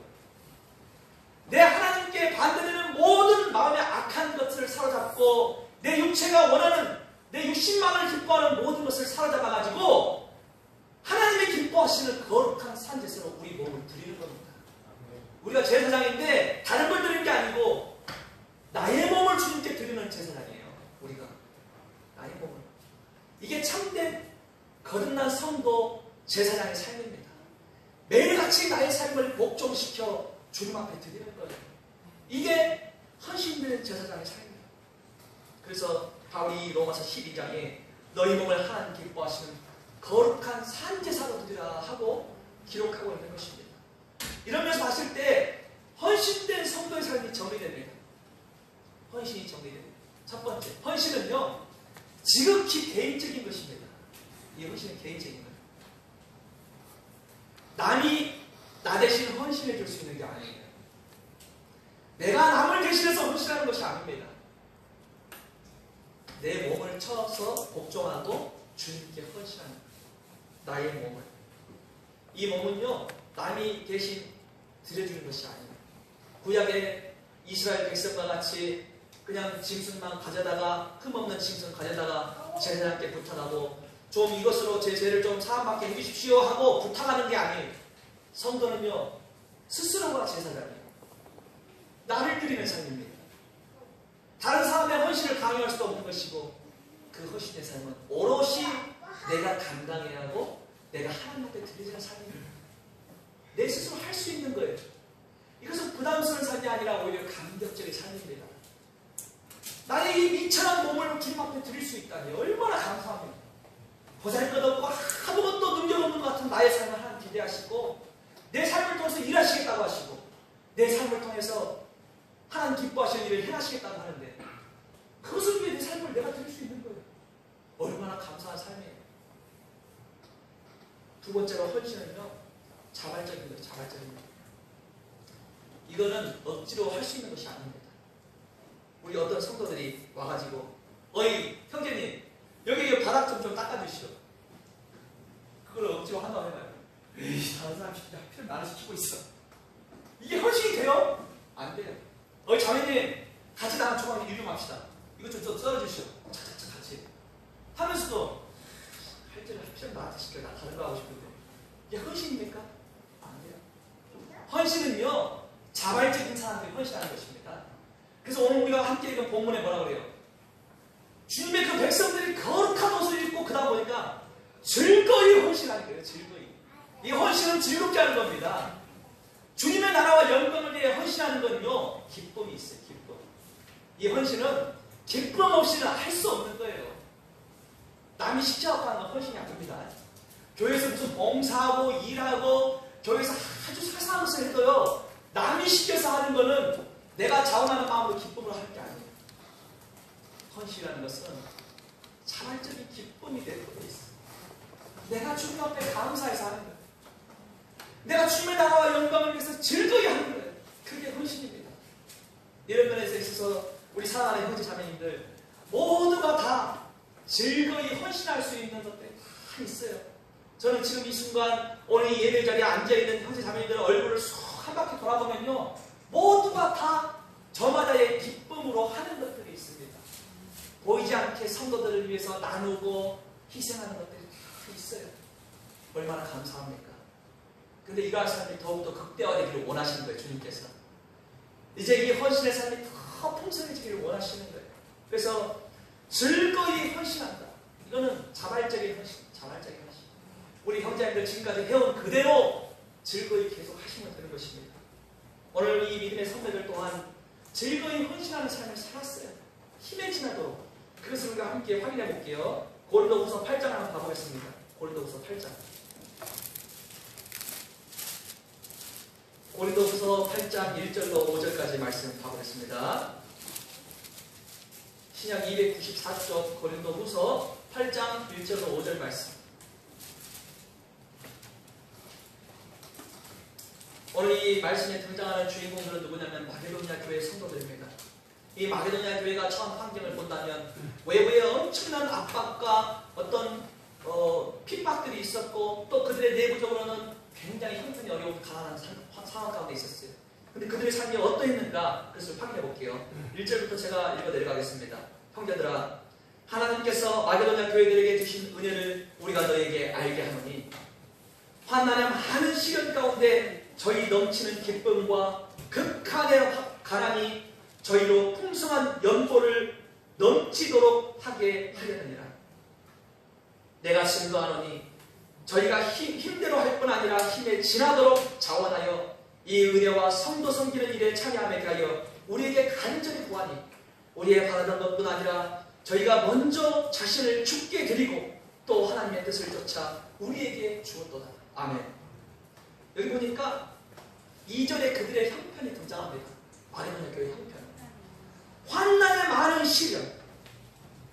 내 하나님께 반대되는 모든 마음의 악한 것을 사로잡고 내 육체가 원하는, 내 육신만을 기뻐하는 모든 것을 사로잡아가지고 하나님이 기뻐하시는 거룩한 산제사로 우리 몸을 드리는 겁니다. 우리가 제사장인데 다른 걸 드리는 게 아니고 나의 몸을 주님께 드리는 제사장이에요. 우리가 나의 몸을. 이게 참된 거듭난 성도 제사장의 삶입니다. 매일같이 나의 삶을 복종시켜 주님 앞에 드리는 거예요. 이게 헌신된 제사장의 삶이에요. 그래서 바울이 로마서 12장에 너희 몸을 하나님 기뻐하시는 거룩한 산제사로 드리라 하고 기록하고 있는 것입니다. 이러면서 봤을 때 헌신된 성도의 삶이 정리됩니다. 헌신이 정리됩니다. 첫 번째, 헌신은요, 지극히 개인적인 것입니다. 이 헌신은 개인적인 거예요. 남이 나 대신 헌신해 줄 수 있는 게 아니에요. 내가 남을 대신해서 헌신하는 것이 아닙니다. 내 몸을 쳐서 복종하고 주님께 헌신하는 거예요. 나의 몸을. 이 몸은요, 남이 대신 드려주는 것이 아닙니다. 구약의 이스라엘 백성과 같이 그냥 짐승만 가져다가, 흠없는 짐승 가져다가 제사장께 부탁하고 좀 이것으로 제 죄를 좀 사함받게 해주십시오 하고 부탁하는 게 아니에요. 성도는요, 스스로가 제사장이에요. 나를 드리는 삶입니다. 다른 사람의 헌신을 강요할 수도 없는 것이고, 그 헌신의 삶은 오롯이 내가 감당해야 하고 내가 하나님 앞에 드리는 삶입니다. 내 스스로 할 수 있는 거예요. 이것은 부담스러운 삶이 아니라 오히려 감격적인 삶입니다. 나의 이 미천한 몸을 주님 앞에 드릴 수 있다니 얼마나 감사합니다. 보잘것없고 아무것도 능력없는 것 같은 나의 삶을 하나님 기대하시고 내 삶을 통해서 일하시겠다고 하시고 내 삶을 통해서 하나님 기뻐하시는 일을 해하시겠다고 하는데 그것을 위해 내 삶을 내가 드릴 수 있는 거예요. 얼마나 감사한 삶이에요. 두 번째로 헌신은요, 자발적인 거예요. 자발적인 거예요. 이거는 억지로 할 수 있는 것이 아닙니다. 우리 어떤 성도들이 와가지고 어이 형제님 여기 바닥 좀 닦아주시오. 그걸 억지로 한다고 해봐요. 에이 다른 사람 시키자 필요 나를 시키고 있어. 이게 헌신이 돼요? 안 돼요. 어이 자매님 같이 나랑 조금 일 좀 합시다. 이거 좀 썰어주시오. 차차차 같이 하면서도 할 때는 필요 나한테 시켜. 나 다른 거 하고 싶은데 이게 헌신입니까? 안 돼요. 헌신은요 자발적인 사람들이 헌신하는 것입니다. 그래서 오늘 우리가 함께 읽은 본문에 뭐라 그래요? 주님의 그 백성들이 거룩한 옷을 입고 그러다 보니까 즐거이 헌신하는 거예요. 즐거이. 이 헌신은 즐겁게 하는 겁니다. 주님의 나라와 영광을 위해 헌신하는 건요 기쁨이 있어요. 기쁨. 이 헌신은 기쁨 없이는 할 수 없는 거예요. 남이 시켜갖고 하는 건 헌신이 아닙니다. 교회에서 무슨 봉사하고 일하고 교회에서 아주 사소한 것을 해도요 남이 시켜서 하는 거는 내가 자원하는 마음으로 기쁨으로 할 게 아니에요. 헌신이라는 것은 자발적인 기쁨이 내포되어 있어요. 내가 주님 앞에 감사해서 하는 거예요. 내가 주님의 나라와 영광을 위해서 즐거이 하는 거예요. 그게 헌신입니다. 이런 면에서 있어서 우리 사랑하는 형제 자매님들 모두가 다 즐거이 헌신할 수 있는 것들이 다 있어요. 저는 지금 이 순간 오늘 이 예배 자리에 앉아있는 형제 자매님들 얼굴을 쏙 한 바퀴 돌아보면요 모두가 다 저마다의 기쁨으로 하는 것들이 있습니다. 보이지 않게 성도들을 위해서 나누고 희생하는 것들이 다 있어요. 얼마나 감사합니까? 근데 이러한 삶이 더욱더 극대화되기를 원하시는 거예요. 주님께서 이제 이 헌신의 삶이 더 풍성해지기를 원하시는 거예요. 그래서 즐거이 헌신한다. 이거는 자발적인 헌신, 자발적인 헌신. 우리 형제님들 지금까지 해온 그대로 즐거이 계속 하시면 되는 것입니다. 오늘 이 믿음의 선배들 또한 즐거이 헌신하는 삶을 살았어요. 힘에 지나도록. 그것을 우리가 함께 확인해 볼게요. 고린도후서 8장 한번 가보겠습니다. 고린도후서 8장. 고린도후서 8장 1절로 5절까지 말씀 가보겠습니다. 신약 294쪽 고린도후서 8장 1절로 5절 말씀. 오늘 이 말씀에 등장하는 주인공들은 누구냐면 마게도냐 교회 성도들입니다. 이 마게도냐 교회가 처한 환경을 본다면 외부에 엄청난 압박과 어떤 핍박들이 있었고 또 그들의 내부적으로는 굉장히 형편이 어려운 가난한 상황 가운데 있었어요. 근데 그들의 삶이 어떠했는가 그것을 확인해 볼게요. 1절부터 제가 읽어 내려가겠습니다. 형제들아 하나님께서 마게도냐 교회들에게 주신 은혜를 우리가 너에게 알게 하노니 환난의 많은 시련 가운데 저희 넘치는 기쁨과 극한의 가난이 저희로 풍성한 연보를 넘치도록 하게 하려느니라. 내가 증거하노니 저희가 힘대로 할 뿐 아니라 힘에 지나도록 자원하여 이 은혜와 성도 섬기는 일에 참여함에 대하여 우리에게 간절히 구하니 우리의 바라던 것뿐 아니라 저희가 먼저 자신을 죽게 드리고 또 하나님의 뜻을 쫓아 우리에게 주었도다. 아멘. 여기 보니까 2절에 그들의 형편이 등장합니다. 마게도냐 교회 형편. 환난의 많은 시련.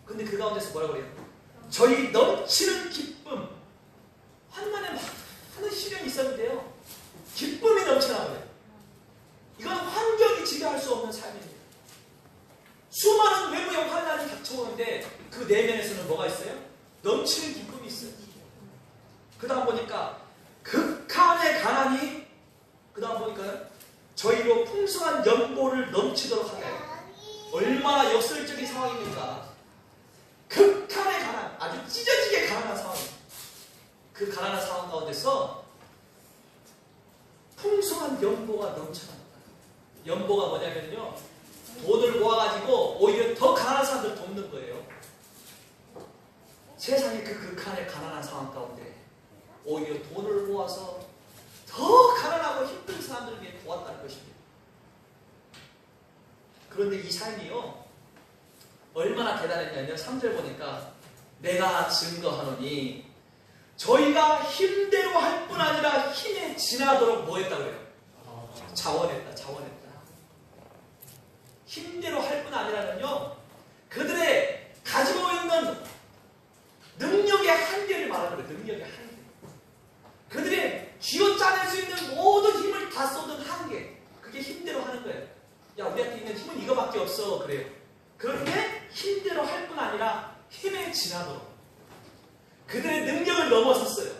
근데 그 가운데서 뭐라고 그래요? 저희 넘치는 기쁨. 환난의 많은 시련이 있었는데요. 기쁨이 넘쳐나와요. 이건 환경이 지배할 수 없는 삶입니다. 수많은 외부의 환난이 닥쳐오는데 그 내면에서는 뭐가 있어요? 넘치는 기쁨이 있어요. 그 다음 보니까 극한의 가난이 그 다음 보니까 저희로 풍성한 연보를 넘치도록 하게 해요. 얼마나 역설적인 상황입니까? 극한의 가난, 아주 찢어지게 가난한 상황입니다. 그 가난한 상황 가운데서 풍성한 연보가 넘쳐납니다. 연보가 뭐냐면요 돈을 모아가지고 오히려 더 가난한 사람들 돕는 거예요. 세상의 그 극한의 가난한 상황 가운데 오히려 돈을 모아서 더 가난하고 힘든 사람들을 위해 도왔다는 것입니다. 그런데 이 삶이요, 얼마나 대단했냐면 3절 보니까 내가 증거하노니 저희가 힘대로 할 뿐 아니라 힘에 지나도록 뭐 했다고 그래요? 자원했다. 힘대로 할 뿐 아니라면요, 그들의 가지고 있는 능력의 한계를 말하는 거예요. 능력의 한계. 그들의 쥐어짜낼 수 있는 모든 힘을 다 쏟은 한계. 그게 힘대로 하는 거예요. 야, 우리한테 있는 힘은 이거밖에 없어. 그래요. 그런데 힘대로 할 뿐 아니라 힘에 지나도록 그들의 능력을 넘어섰어요.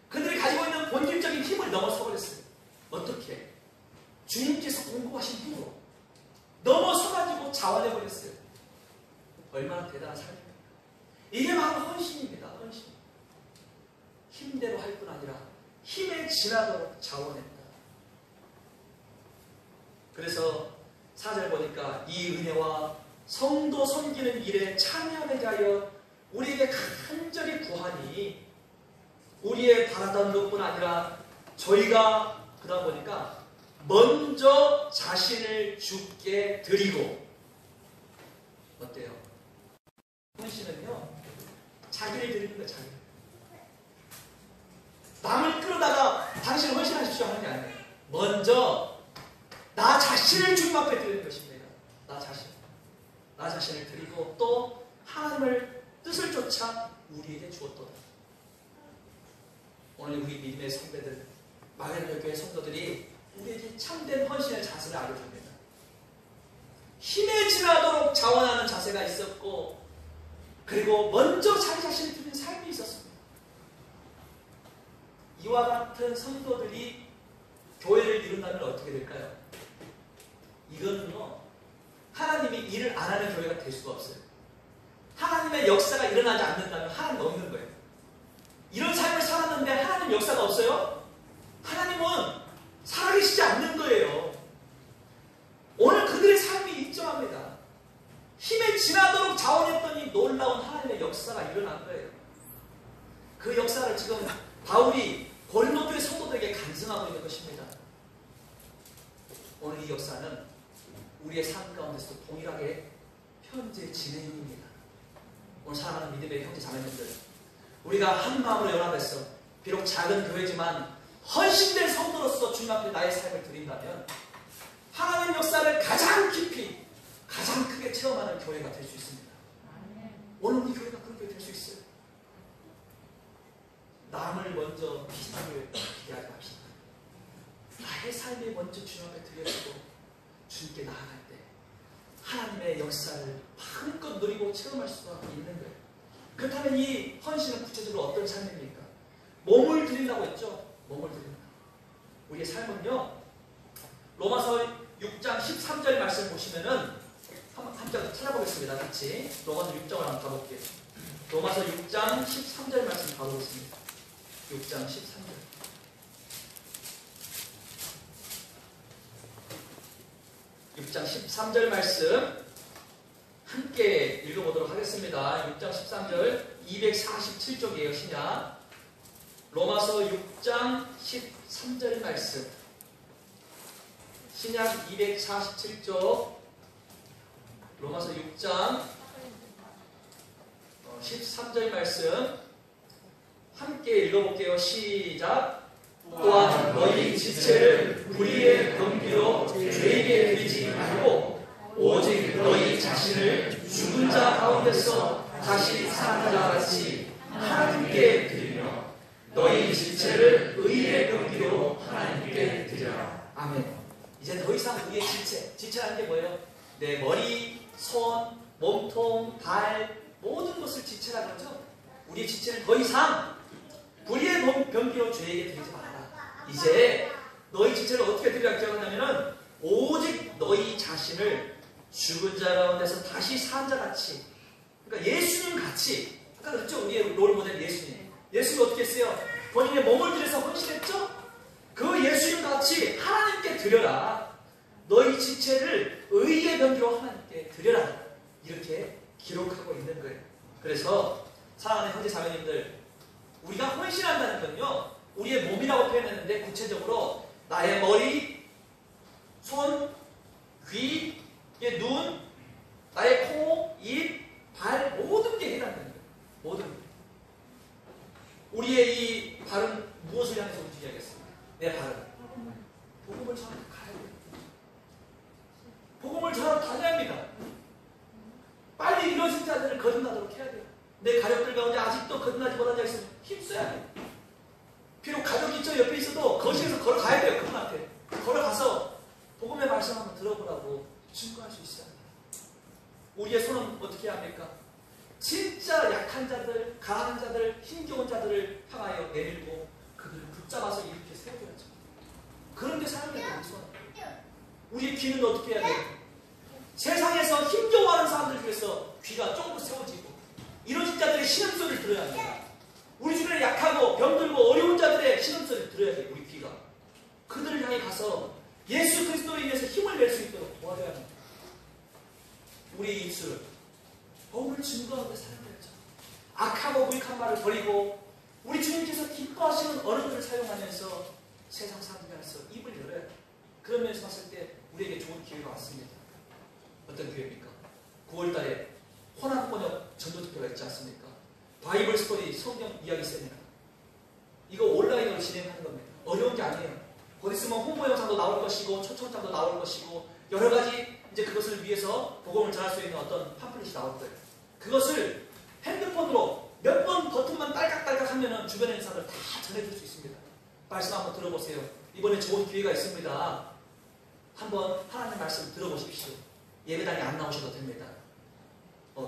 그들이 가지고 있는 본질적인 힘을 넘어서버렸어요. 어떻게? 주님께서 공급하신 힘으로 넘어서가지고 자원해버렸어요. 얼마나 대단한 삶입니까? 이게 바로 헌신입니다. 헌신. 힘대로 할 뿐 아니라 힘에 지나도록 자원했다. 그래서 4절 보니까 이 은혜와 성도 섬기는 일에 참여하게 하여 우리에게 간절히 구하니 우리의 바라던 것뿐 아니라 저희가 그 다음 보니까 먼저 자신을 주께 드리고. 어때요? 헌신은요, 자기를 드리는 거예요. 자기. 남을 끌어다가 당신 헌신하십시오 하는 게 아니에요. 먼저 나 자신을 주님 앞에 드리는 것입니다. 나 자신을 드리고 또 하나님을 뜻을 쫓아 우리에게 주었도다. 오늘 우리 믿음의 선배들, 마가리아 교회 성도들이 우리에게 참된 헌신의 자세를 알려줍니다. 힘에 지나도록 자원하는 자세가 있었고, 그리고 먼저 자기 자신을 드리는 삶이 있었습니다. 이와 같은 성도들이 교회를 이룬다면 어떻게 될까요? 이거는요, 하나님이 일을 안 하는 교회가 될 수가 없어요. 하나님의 역사가 일어나지 않는다면 하나님 없는 거예요. 이런 삶을 살았는데 하나님 역사가 없어요? 하나님은 살아계시지 않는 거예요. 오늘 그들의 삶이 일정합니다. 힘에 지나도록 자원했더니 놀라운 하나님의 역사가 일어난 거예요. 그 역사를 지금 바울이 고린도 교회 성도들에게 간증하고 있는 것입니다. 오늘 이 역사는 우리의 삶 가운데서도 동일하게 현재 진행입니다. 오늘 사랑하는 믿음의 형제 자매님들, 우리가 한 마음으로 연합해서 비록 작은 교회지만 헌신된 성도로서 주님 앞에 나의 삶을 드린다면 하나님 역사를 가장 깊이, 가장 크게 체험하는 교회가 될 수 있습니다. 오늘 우리 교회가 그런 교회 될 수 있어요. 남을 먼저 비슷하게 기대하지 맙시다. 나의 삶이 먼저 주님 앞에 드려지고 주님께 나아갈 때 하나님의 역사를 마음껏 누리고 체험할 수가 있는 거예요. 그렇다면 이 헌신은 구체적으로 어떤 삶입니까? 몸을 드린다고 했죠? 몸을 드린다. 우리의 삶은요, 로마서 6장 13절 말씀 보시면은 한번 찾아보겠습니다. 같이 로마서 6장을 한번 가볼게요. 로마서 6장 13절 말씀 가보겠습니다. 6장 13절. (6장 13절) 말씀 함께 읽어보도록 하겠습니다. 6장 13절 247쪽이에요. 신약 로마서 6장 13절 말씀, 신약 247쪽 로마서 6장 13절 말씀 함께 읽어볼게요. 시작. 또한 너희 지체를 불의의 경비로 죄에게 드리지 말고 오직 너희 자신을 죽은 자 가운데서 다시 사는 자 같이 하나님께 드리며 너희 지체를 의의 경비로 하나님께 드리라. 아멘. 이제 더 이상 우리의 지체라는 게 뭐예요? 내 머리, 손, 몸통, 발 모든 것을 지체라 그러죠. 우리의 지체는 더 이상 불의의 경비로 죄에게 드리지 말아라. 이제 너희 지체를 어떻게 드리라고 기억하냐면은 오직 너희 자신을 죽은 자 가운데서 다시 산 자 같이, 그러니까 예수님 같이, 아까 그랬죠? 우리의 롤모델 예수님. 예수님 어떻게 했어요? 본인의 몸을 들여서 헌신했죠? 그 예수님 같이 하나님께 드려라. 너희 지체를 의의 경비로 하나님께 드려라. 이렇게 기록하고 있는 거예요. 그래서 사랑하는 형제 자매님들, 우리가 헌신한다는 건요, 우리의 몸이라고 표현했는데 구체적으로 나의 머리, 손, 귀, 눈, 나의 코, 입, 발, 모든 게 해당되는 거예요. 모든 게. 우리의 이 발은 무엇을 향해서 움직여야겠습니까? 내 발은 복음을 전하러 가야 돼요. 복음을 전하러 다녀야 합니다. 빨리 이루어진 자들을 거듭나도록 해야 돼요. 내 가족들 가운데 아직도 거듭나지 못한 자 있으면 힘써야 돼요. 비록 가족이 저 옆에 있어도 거실에서 걸어가야 돼요. 그분한테 걸어가서 복음의 말씀 한번 들어보라고 증거할 수 있어야 합니다. 우리의 손은 어떻게 해야 합니까? 진짜 약한 자들, 가난한 자들, 힘겨운 자들을 향하여 내밀고 그들을 붙잡아서 이렇게 세워줘야죠. 그런데 사람들이 우리 손, 우리의 귀는 어떻게 해야 돼요? 세상에서 힘겨워하는 사람들 중에서 귀가 조금 세워지고 이런 자들의 신음소리를 들어야 합니다. 우리 주변에 약하고 병들고 어려운 자들의 신음소리를 들어야 돼요. 우리 귀가. 그들을 향해 가서 예수 그리스도로 인해서 힘을 낼 수 있도록 도와줘야 합니다. 우리의 입술을 복음을 증거하는 데 사용해야죠. 악하고 무익한 말을 버리고 우리 주님께서 기뻐하시는 언어들을 사용하면서 세상 사람들이 알아서 입을 열어야 돼요. 그런 면에서 봤을 때 우리에게 좋은 기회가 왔습니다. 어떤 기회입니까? 9월달에 혼합번역 전도투표가 있지 않습니까? 바이블 스토리 성경 이야기 세미나. 이거 온라인으로 진행하는 겁니다. 어려운 게 아니에요. 곧 있으면 홍보 영상도 나올 것이고 초청장도 나올 것이고 여러 가지 이제 그것을 위해서 복음을 전할 수 있는 어떤 팜플릿이 나올 거예요. 그것을 핸드폰으로 몇 번 버튼만 딸깍딸깍 하면은 주변에 있는 사람들 다 전해줄 수 있습니다. 말씀 한번 들어보세요. 이번에 좋은 기회가 있습니다. 한번 하나님 말씀 들어보십시오. 예배당에 안 나오셔도 됩니다.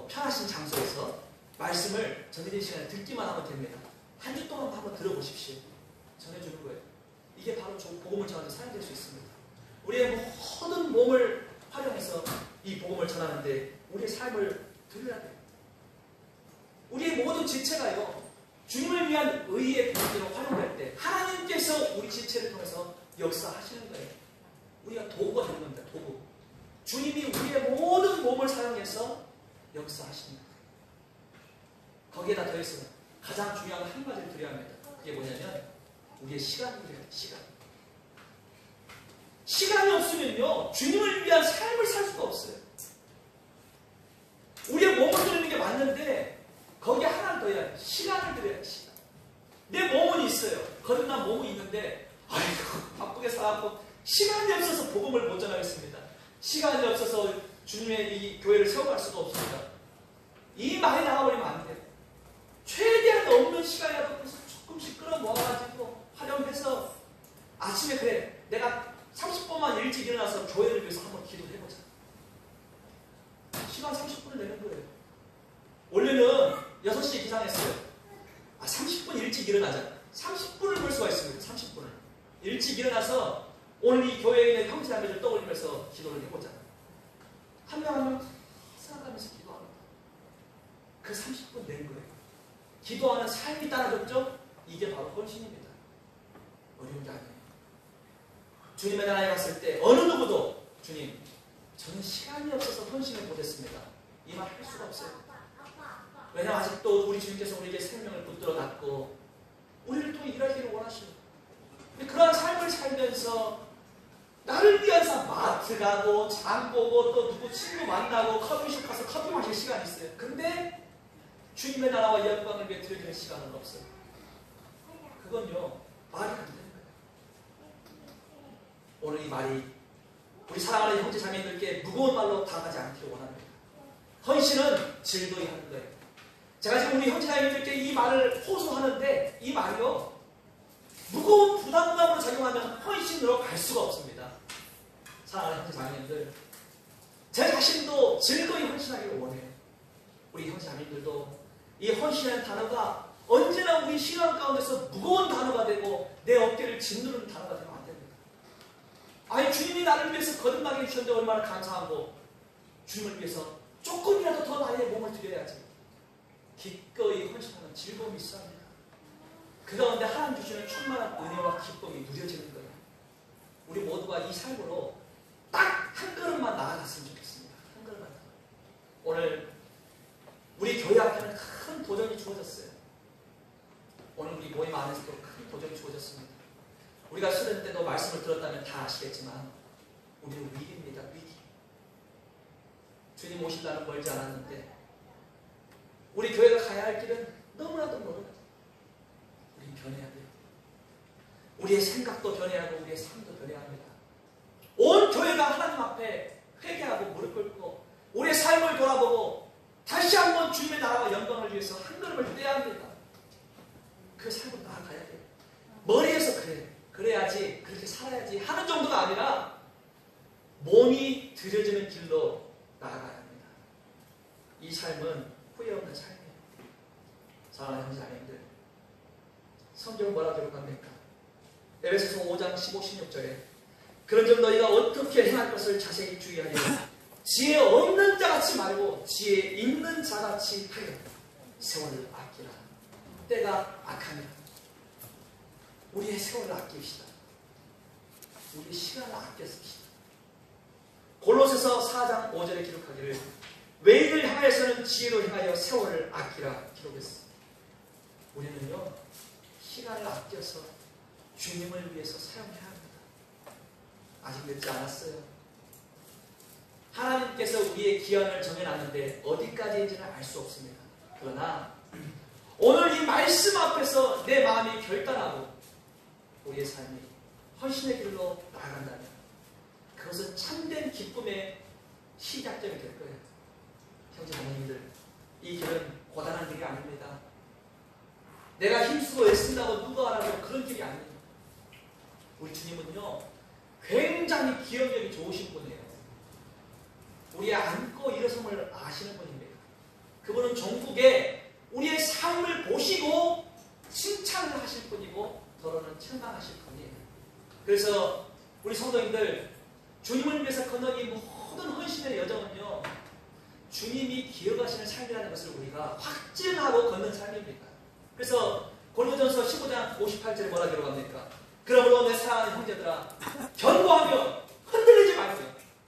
편하신 장소에서 말씀을 전해드리는 시간에 듣기만 하면 됩니다. 한 주 동안 한번 들어보십시오. 전해주는 거예요. 이게 바로 복음을 전하는 데 사용될 수 있습니다. 우리의 모든 몸을 활용해서 이 복음을 전하는데 우리의 삶을 드려야 돼요. 우리의 모든 지체가요, 주님을 위한 의의 본체로 활용될 때 하나님께서 우리 지체를 통해서 역사하시는 거예요. 우리가 도구가 되는 겁니다. 도구. 주님이 우리의 모든 몸을 사용해서 역사하시는 거예요. 거기에다 더해서 가장 중요한 한 가지를 드려야 합니다. 그게 뭐냐면 우리의 시간을 드려야 돼요. 시간. 시간이 없으면요, 주님을 위한 삶을 살 수가 없어요. 우리의 몸을 드리는 게 맞는데 거기에 하나를 더 해야 돼요. 시간을 드려야 돼요. 시간. 내 몸은 있어요. 거듭난 몸은 있는데 아이고 바쁘게 살았고 시간이 없어서 복음을 못 전하겠습니다. 시간이 없어서 주님의 이 교회를 세워갈 수도 없습니다. 이 말이 나가버리면 안 돼요. 최대한 없는 시간이라도 조금씩 끌어모아가지고 활용해서 아침에 그래 내가 30분만 일찍 일어나서 교회를 위해서 한번 기도해보자. 시간 30분을 내는 거예요. 원래는 6시에 기상했어요. 30분 일찍 일어나자. 30분을 볼 수가 있습니다. 30분을. 일찍 일어나서 오늘 이 교회에 있는 형제자매를 떠올리면서 기도를 해보자. 한 명 한 명 생각하면서 기도합니다. 그 30분 낸 거예요. 기도하는 삶이 따라줬죠? 이게 바로 헌신입니다. 어려운 게 아니에요. 주님의 나라에 갔을 때 어느 누구도 주님, 저는 시간이 없어서 헌신을 못했습니다. 이 말 할 수가 없어요. 왜냐하면 아직도 우리 주님께서 우리에게 생명을 붙들어 놨고 우리를 통해 일하기를 원하시고 그러한 삶을 살면서 나를 위한 삶, 마트 가고 장 보고 또 누구 친구 만나고 커피숍 가서 커피 마실 시간이 있어요. 근데 주님의 나라와 영광을 위해 드려지는 시간은 없어요. 그건요, 말이 안 되는 거예요. 오늘 이 말이 우리 사랑하는 형제 자매님들께 무거운 말로 당하지 않기를 원합니다. 헌신은 즐거이 하는 거예요. 제가 지금 우리 형제 자매님들께 이 말을 호소하는데 이 말이요, 무거운 부담감으로 작용하면 헌신으로 갈 수가 없습니다. 사랑하는 형제 자매님들, 제 자신도 즐거이 헌신하기를 원해요. 우리 형제 자매님들도 이 헌신이라는 단어가 언제나 우리 신앙 가운데서 무거운 단어가 되고 내 어깨를 짓누르는 단어가 되면 안 됩니다. 아니 주님이 나를 위해서 거듭나게 해주셨는데 얼마나 감사하고 주님을 위해서 조금이라도 더 나의 몸을 드려야지. 기꺼이 헌신하는 즐거움이 있어야 합니다. 그 가운데 하나님 주시는 충만한 은혜와 기쁨이 누려지는 거예요. 우리 모두가 이 삶으로 딱 한 걸음만 나아갔으면 좋겠습니다. 한 걸음만. 오늘 우리 교회 앞에는 큰 도전이 주어졌습니다. 오늘 우리 모임 안에서도 큰 도전이 주어졌습니다. 우리가 수련 때도 말씀을 들었다면 다 아시겠지만 우리는 위기입니다. 위기. 주님 오신다는 멀지 않았는데 우리 교회가 가야 할 길은 너무나도 멀어요. 우린 변해야 돼요. 우리의 생각도 변해야 하고 우리의 삶도 변해야 합니다. 온 교회가 하나님 앞에 회개하고 무릎 꿇고 우리의 삶을 돌아보고 다시 한번 주님의 나라와 영광을 위해서 한 걸음을 떼야 합니다. 그 삶을 나아가야 돼요. 머리에서 그래야지 그렇게 살아야지 하는 정도가 아니라 몸이 들여지는 길로 나아가야 합니다. 이 삶은 후회 없는 삶이에요. 사랑하는 형제자매님들, 성경은 뭐라 기록합니까? 에베소서 5장 15, 16절에 그런즉 너희가 어떻게 행할 것을 자세히 주의하여 지혜 없는 자같이 말고 지혜 있는 자같이 하여 세월을 아끼라. 때가 악하니라. 우리의 세월을 아끼시다. 우리의 시간을 아껴 씁시다. 골로새서 4장 5절에 기록하기를 외인을 향하여서는 지혜로 행하여 세월을 아끼라 기록했습니다. 우리는요 시간을 아껴서 주님을 위해서 사용해야 합니다. 아직 늦지 않았어요. 하나님께서 우리의 기한을 정해놨는데 어디까지인지는 알 수 없습니다. 그러나 오늘 이 말씀 앞에서 내 마음이 결단하고 우리의 삶이 헌신의 길로 나아간다면 그것은 참된 기쁨의 시작점이 될 거예요. 형제 자매님들, 이 길은 고단한 길이 아닙니다. 내가 힘쓰고 애쓴다고 누가 알아도 그런 길이 아닙니다. 우리 주님은요 굉장히 기억력이 좋으신 분이에요. 우리의 앉고 일어섬을 아시는 분입니다. 그분은 종국에 우리의 삶을 보시고 칭찬을 하실 분이고 더러는 책망하실 분이에요. 그래서 우리 성도님들, 주님을 위해서 건너기 모든 헌신의 여정은요 주님이 기억하시는 삶이라는 것을 우리가 확증하고 걷는 삶입니다. 그래서 고린도전서 15장 58절에 뭐라 기록합니까? 그러므로 내 사랑하는 형제들아 견고하며 흔들리지 말고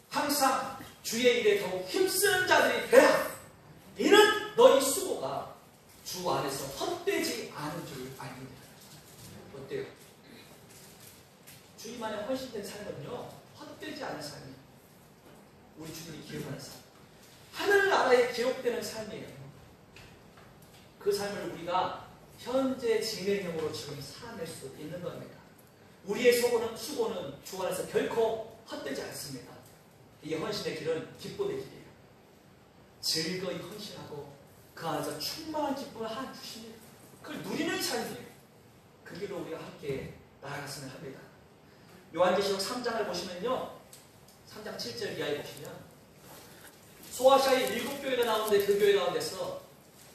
항상 주의 일에 더욱 힘쓰는 자들이 되라. 이는 너희 수고가 주 안에서 헛되지 않은 줄 알겠느니라. 어때요? 주님 안에 헌신된 삶은요 헛되지 않은 삶이에요. 우리 주님이 기억하는 삶, 하늘나라에 기록되는 삶이에요. 그 삶을 우리가 현재 진행형으로 지금 살아낼 수 있는 겁니다. 우리의 수고는 주 안에서 결코 헛되지 않습니다. 이 헌신의 길은 기쁨의 길이에요. 즐거이 헌신하고 그 안에서 충만한 기쁨을 하나님 주십니다. 그걸 누리는 삶이에요. 그 길로 우리가 함께 나아갔으면 합니다. 요한계시록 3장을 보시면요 3장 7절 이하에 보시면 소아시아의 7교회가 나오는데 그 교회 가운데서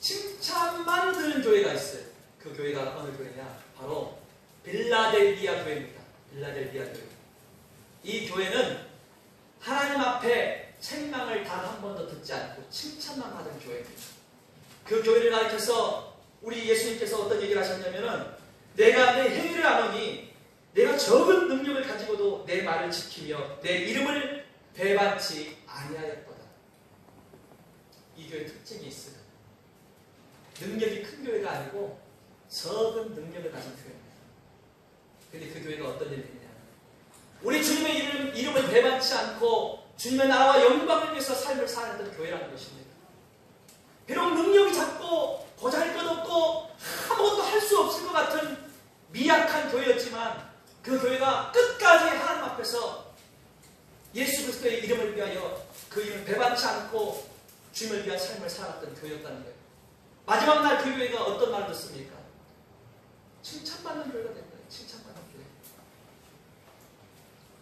칭찬만 드는 교회가 있어요. 그 교회가 어느 교회냐? 바로 빌라델비아 교회입니다. 빌라델비아 교회. 이 교회는 하나님 앞에 책망을 단 한 번도 듣지 않고 칭찬만 받은 교회입니다. 그 교회를 가리켜서 우리 예수님께서 어떤 얘기를 하셨냐면은 내가 내 행위를 아노니 내가 적은 능력을 가지고도 내 말을 지키며 내 이름을 배반치 아니하였도다. 이 교회 특징이 있어요. 능력이 큰 교회가 아니고 적은 능력을 가진 교회입니다. 근데 그 교회가 어떤 일을 했냐? 우리 주님의 이름을 배반치 않고 주님의 나라와 영광을 위해서 삶을 살았던 교회라는 것입니다. 비록 능력이 작고 보잘것없고 아무것도 할 수 없을 것 같은 미약한 교회였지만 그 교회가 끝까지 하나님 앞에서 예수 그리스도의 이름을 위하여 그 이름을 배반치 않고 주님을 위한 삶을 살았던 교회였다는 거예요. 마지막 날 그 교회가 어떤 말을 듣습니까? 칭찬받는 교회가 된 거예요. 칭찬받는 교회.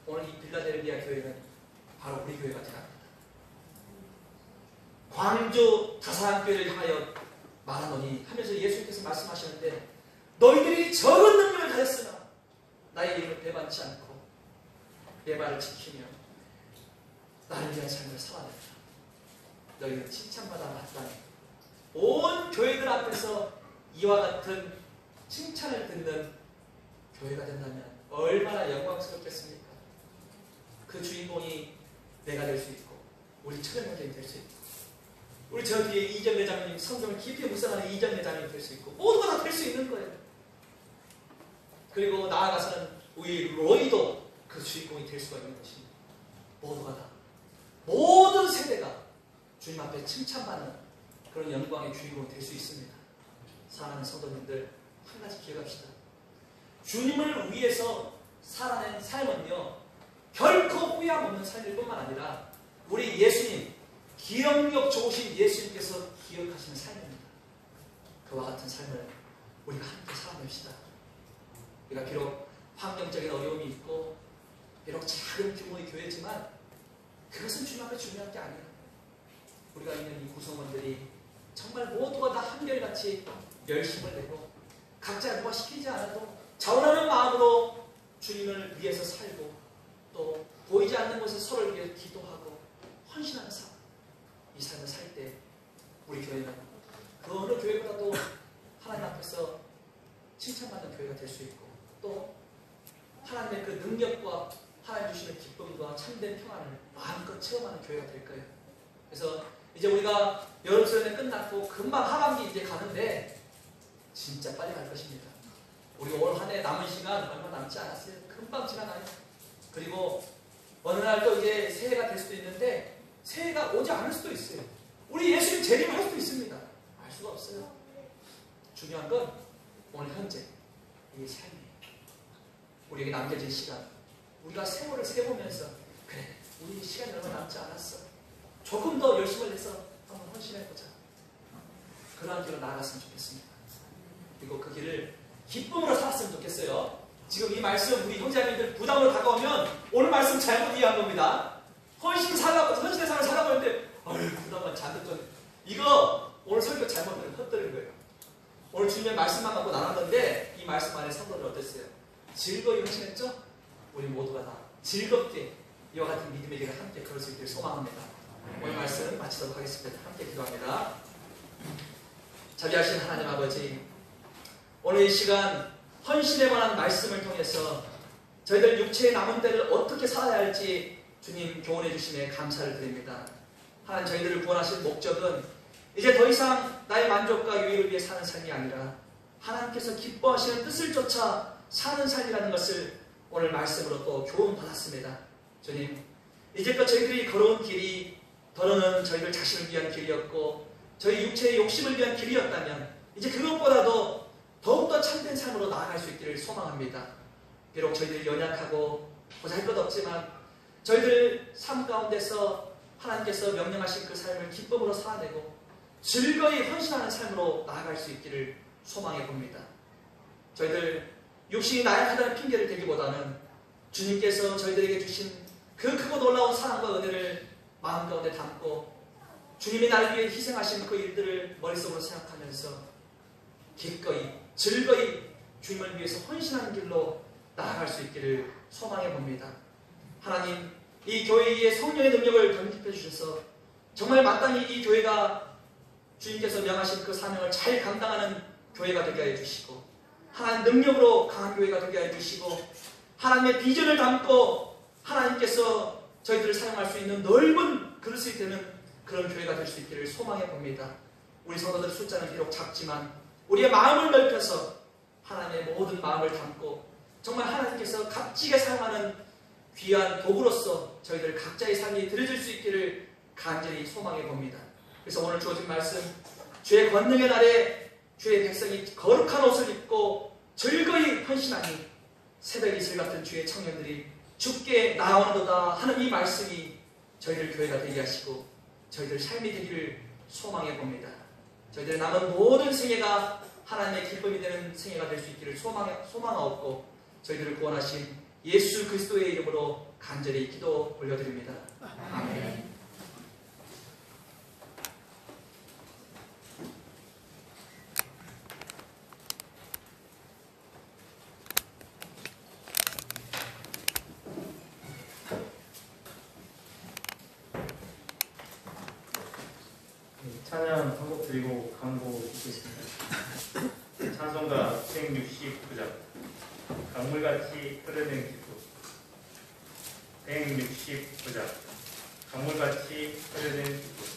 오늘 이 빌라델비아 교회는 바로 우리 교회가 되랍니다. 광주 다사랑교회를 향하여 말하노니 하면서 예수님께서 말씀하셨는데 너희들이 적은 능력을 가졌으나 나의 이름을 배반치 않고 내 말을 지키며 나를 위한 삶을 살아냈다. 너희는 칭찬받아 왔다니. 온 교회들 앞에서 이와 같은 칭찬을 듣는 교회가 된다면 얼마나 영광스럽겠습니까? 그 주인공이 내가 될 수 있고 우리 천연형제이 될 수 있고 우리 저 뒤에 이정 회장님 성경을 깊이 묵상하는 이정 회장님이 될 수 있고 모두가 다 될 수 있는 거예요. 그리고 나아가서는 우리 로이도 그 주인공이 될 수가 있는 것입니다. 모두가 다, 모든 세대가 주님 앞에 칭찬받는 그런 영광의 주인공이 될 수 있습니다. 사랑하는 성도님들, 한 가지 기억합시다. 주님을 위해서 살아낸 삶은요, 결코 후회함 없는 삶일 뿐만 아니라 우리 예수님, 기억력 좋으신 예수님께서 기억하시는 삶입니다. 그와 같은 삶을 우리가 함께 살아냅시다. 우리가 비록 환경적인 어려움이 있고 비록 작은 규모의 교회지만 그것은 주님 앞에 중요한 게 아니에요. 우리가 있는 이 구성원들이 정말 모두가 다 한결같이 열심을 내고 각자 누가 시키지 않아도 자원하는 마음으로 주님을 위해서 살고 또 보이지 않는 곳에서 서로를 위해 기도하고 헌신하는 삶, 이 삶을 살 때 우리 교회는 그 어느 교회보다도 하나님 앞에서 칭찬받는 교회가 될 수 있고 또 하나님의 그 능력과 하나님 주시는 기쁨과 참된 평안을 마음껏 체험하는 교회가 될 거예요. 그래서 이제 우리가 여름 수련회 끝났고 금방 하반기 이제 가는데 진짜 빨리 갈 것입니다. 우리 올 한 해 남은 시간 얼마 남지 않았어요. 금방 지나가요. 그리고 어느 날 또 이제 새해가 될 수도 있는데 새해가 오지 않을 수도 있어요. 우리 예수님 재림할 수도 있습니다. 알 수가 없어요. 중요한 건 오늘 현재 이 삶이에요. 우리에게 남겨진 시간, 우리가 세월을 세보면서 그래, 우리 시간이 얼마 남지 않았어. 조금 더 열심을 내서 한번 헌신해보자. 그러한 길로 나아갔으면 좋겠습니다. 그리고 그 길을 기쁨으로 살았으면 좋겠어요. 지금 이 말씀 우리 형제자매들 부담으로 다가오면 오늘 말씀 잘못 이해한 겁니다. 헌신의 삶을 살라고 했는데 아유 부담만 잔뜩 좀 이거 오늘 설교 잘못 헛들은 거예요. 오늘 주님의 말씀만 갖고 나눴는데 이 말씀 안에 성도들 어땠어요? 즐거이 헌신했죠? 우리 모두가 다 즐겁게 이와 같은 믿음의 길을 함께 걸을 수 있기를 소망합니다. 오늘 말씀 마치도록 하겠습니다. 함께 기도합니다. 자비하신 하나님 아버지, 오늘 이 시간 헌신에 관한 말씀을 통해서 저희들 육체의 남은 때를 어떻게 살아야 할지 주님 교훈해 주심에 감사를 드립니다. 하나님, 저희들을 구원하신 목적은 이제 더 이상 나의 만족과 유익을 위해 사는 삶이 아니라 하나님께서 기뻐하시는 뜻을 쫓아 사는 삶이라는 것을 오늘 말씀으로 또 교훈받았습니다. 주님, 이제껏 저희들이 걸어온 길이 더러는 저희들 자신을 위한 길이었고 저희 육체의 욕심을 위한 길이었다면 이제 그것보다도 더욱더 참된 삶으로 나아갈 수 있기를 소망합니다. 비록 저희들이 연약하고 보잘것없지만 저희들 삶 가운데서 하나님께서 명령하신 그 삶을 기쁨으로 살아내고 즐거이 헌신하는 삶으로 나아갈 수 있기를 소망해 봅니다. 저희들 육신이 나약하다는 핑계를 대기보다는 주님께서 저희들에게 주신 그 크고 놀라운 사랑과 은혜를 마음 가운데 담고 주님이 나를 위해 희생하신 그 일들을 머릿속으로 생각하면서 기꺼이 즐거이 주님을 위해서 헌신하는 길로 나아갈 수 있기를 소망해 봅니다. 하나님, 이 교회의 성령의 능력을 덧입혀 주셔서 정말 마땅히 이 교회가 주님께서 명하신 그 사명을 잘 감당하는 교회가 되게 하여 주시고 하나님 능력으로 강한 교회가 되게 하여 주시고 하나님의 비전을 담고 하나님께서 저희들을 사용할 수 있는 넓은 그릇이 되는 그런 교회가 될 수 있기를 소망해 봅니다. 우리 성도들 숫자는 비록 작지만 우리의 마음을 넓혀서 하나님의 모든 마음을 담고 정말 하나님께서 값지게 사용하는 귀한 도구로서 저희들 각자의 삶이 드려질 수 있기를 간절히 소망해 봅니다. 그래서 오늘 주어진 말씀, 주의 권능의 날에 주의 백성이 거룩한 옷을 입고 즐거이 헌신하니 새벽 이슬 같은 주의 청년들이 주께 나아오는도다 하는 이 말씀이 저희들 교회가 되게 하시고 저희들 삶이 되기를 소망해 봅니다. 저희들의 남은 모든 생애가 하나님의 기쁨이 되는 생애가 될 수 있기를 소망하옵고 저희들을 구원하신 예수 그리스도의 이름으로 간절히 기도 올려드립니다. 아멘. 찬양 한 곡 드리고 광고 듣겠습니다. 찬송가 169장 강물같이 흐르는 기쁨. 169장 강물같이 흐르는 기쁨.